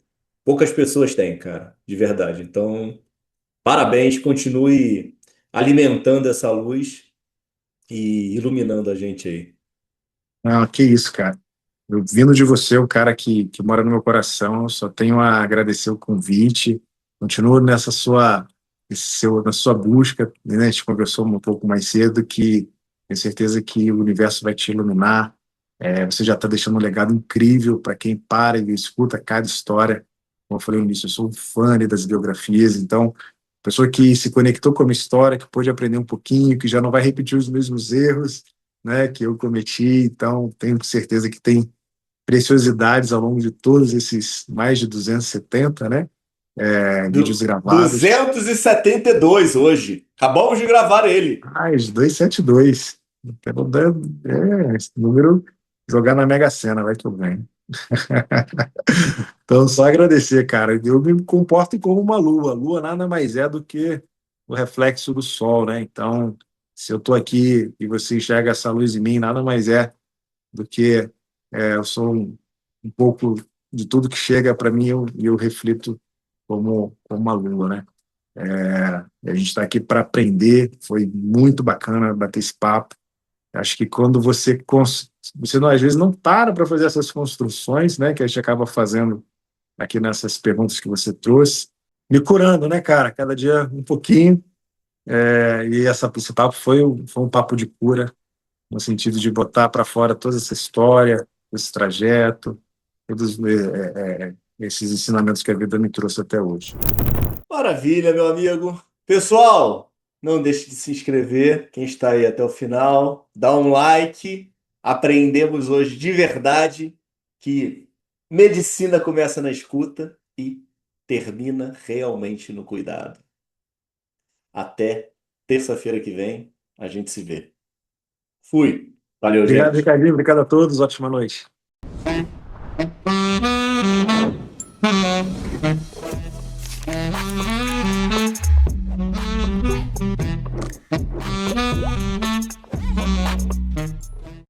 S2: poucas pessoas têm, cara, de verdade. Então, parabéns, continue alimentando essa luz e iluminando a gente aí.
S1: Ah, que isso, cara. Eu, vindo de você, o cara que mora no meu coração, eu só tenho a agradecer o convite. Continuo nessa na sua busca, né? A gente conversou um pouco mais cedo, que tenho certeza que o universo vai te iluminar. Você já está deixando um legado incrível para quem para e escuta cada história. Como eu falei no início, eu sou um fã ali das biografias, então, pessoa que se conectou com a minha história, que pôde aprender um pouquinho, que já não vai repetir os mesmos erros, né, que eu cometi, então tenho certeza que tem preciosidades ao longo de todos esses mais de 270, né, vídeos gravados.
S2: 272 hoje. Acabamos de gravar ele.
S1: Mais 272. Quero dar, esse número, jogar na Mega Sena, vai que eu ganho. Então, só agradecer, cara. Eu me comporto como uma lua. A lua nada mais é do que o reflexo do sol, né? Então, se eu estou aqui e você enxerga essa luz em mim, nada mais é do que eu sou um pouco de tudo que chega para mim e eu reflito como uma lua, né? A gente está aqui para aprender. Foi muito bacana bater esse papo. Acho que quando você não, às vezes não para fazer essas construções, né? Que a gente acaba fazendo aqui nessas perguntas que você trouxe, me curando, né, cara? Cada dia um pouquinho. E esse papo foi um papo de cura, no sentido de botar para fora toda essa história, esse trajeto, todos esses ensinamentos que a vida me trouxe até hoje.
S2: Maravilha, meu amigo. Pessoal. Não deixe de se inscrever, quem está aí até o final. Dá um like. Aprendemos hoje de verdade que medicina começa na escuta e termina realmente no cuidado. Até terça-feira que vem, a gente se vê. Fui. Valeu,
S1: Obrigado,
S2: gente.
S1: Ricardinho. Obrigado a todos. Ótima noite.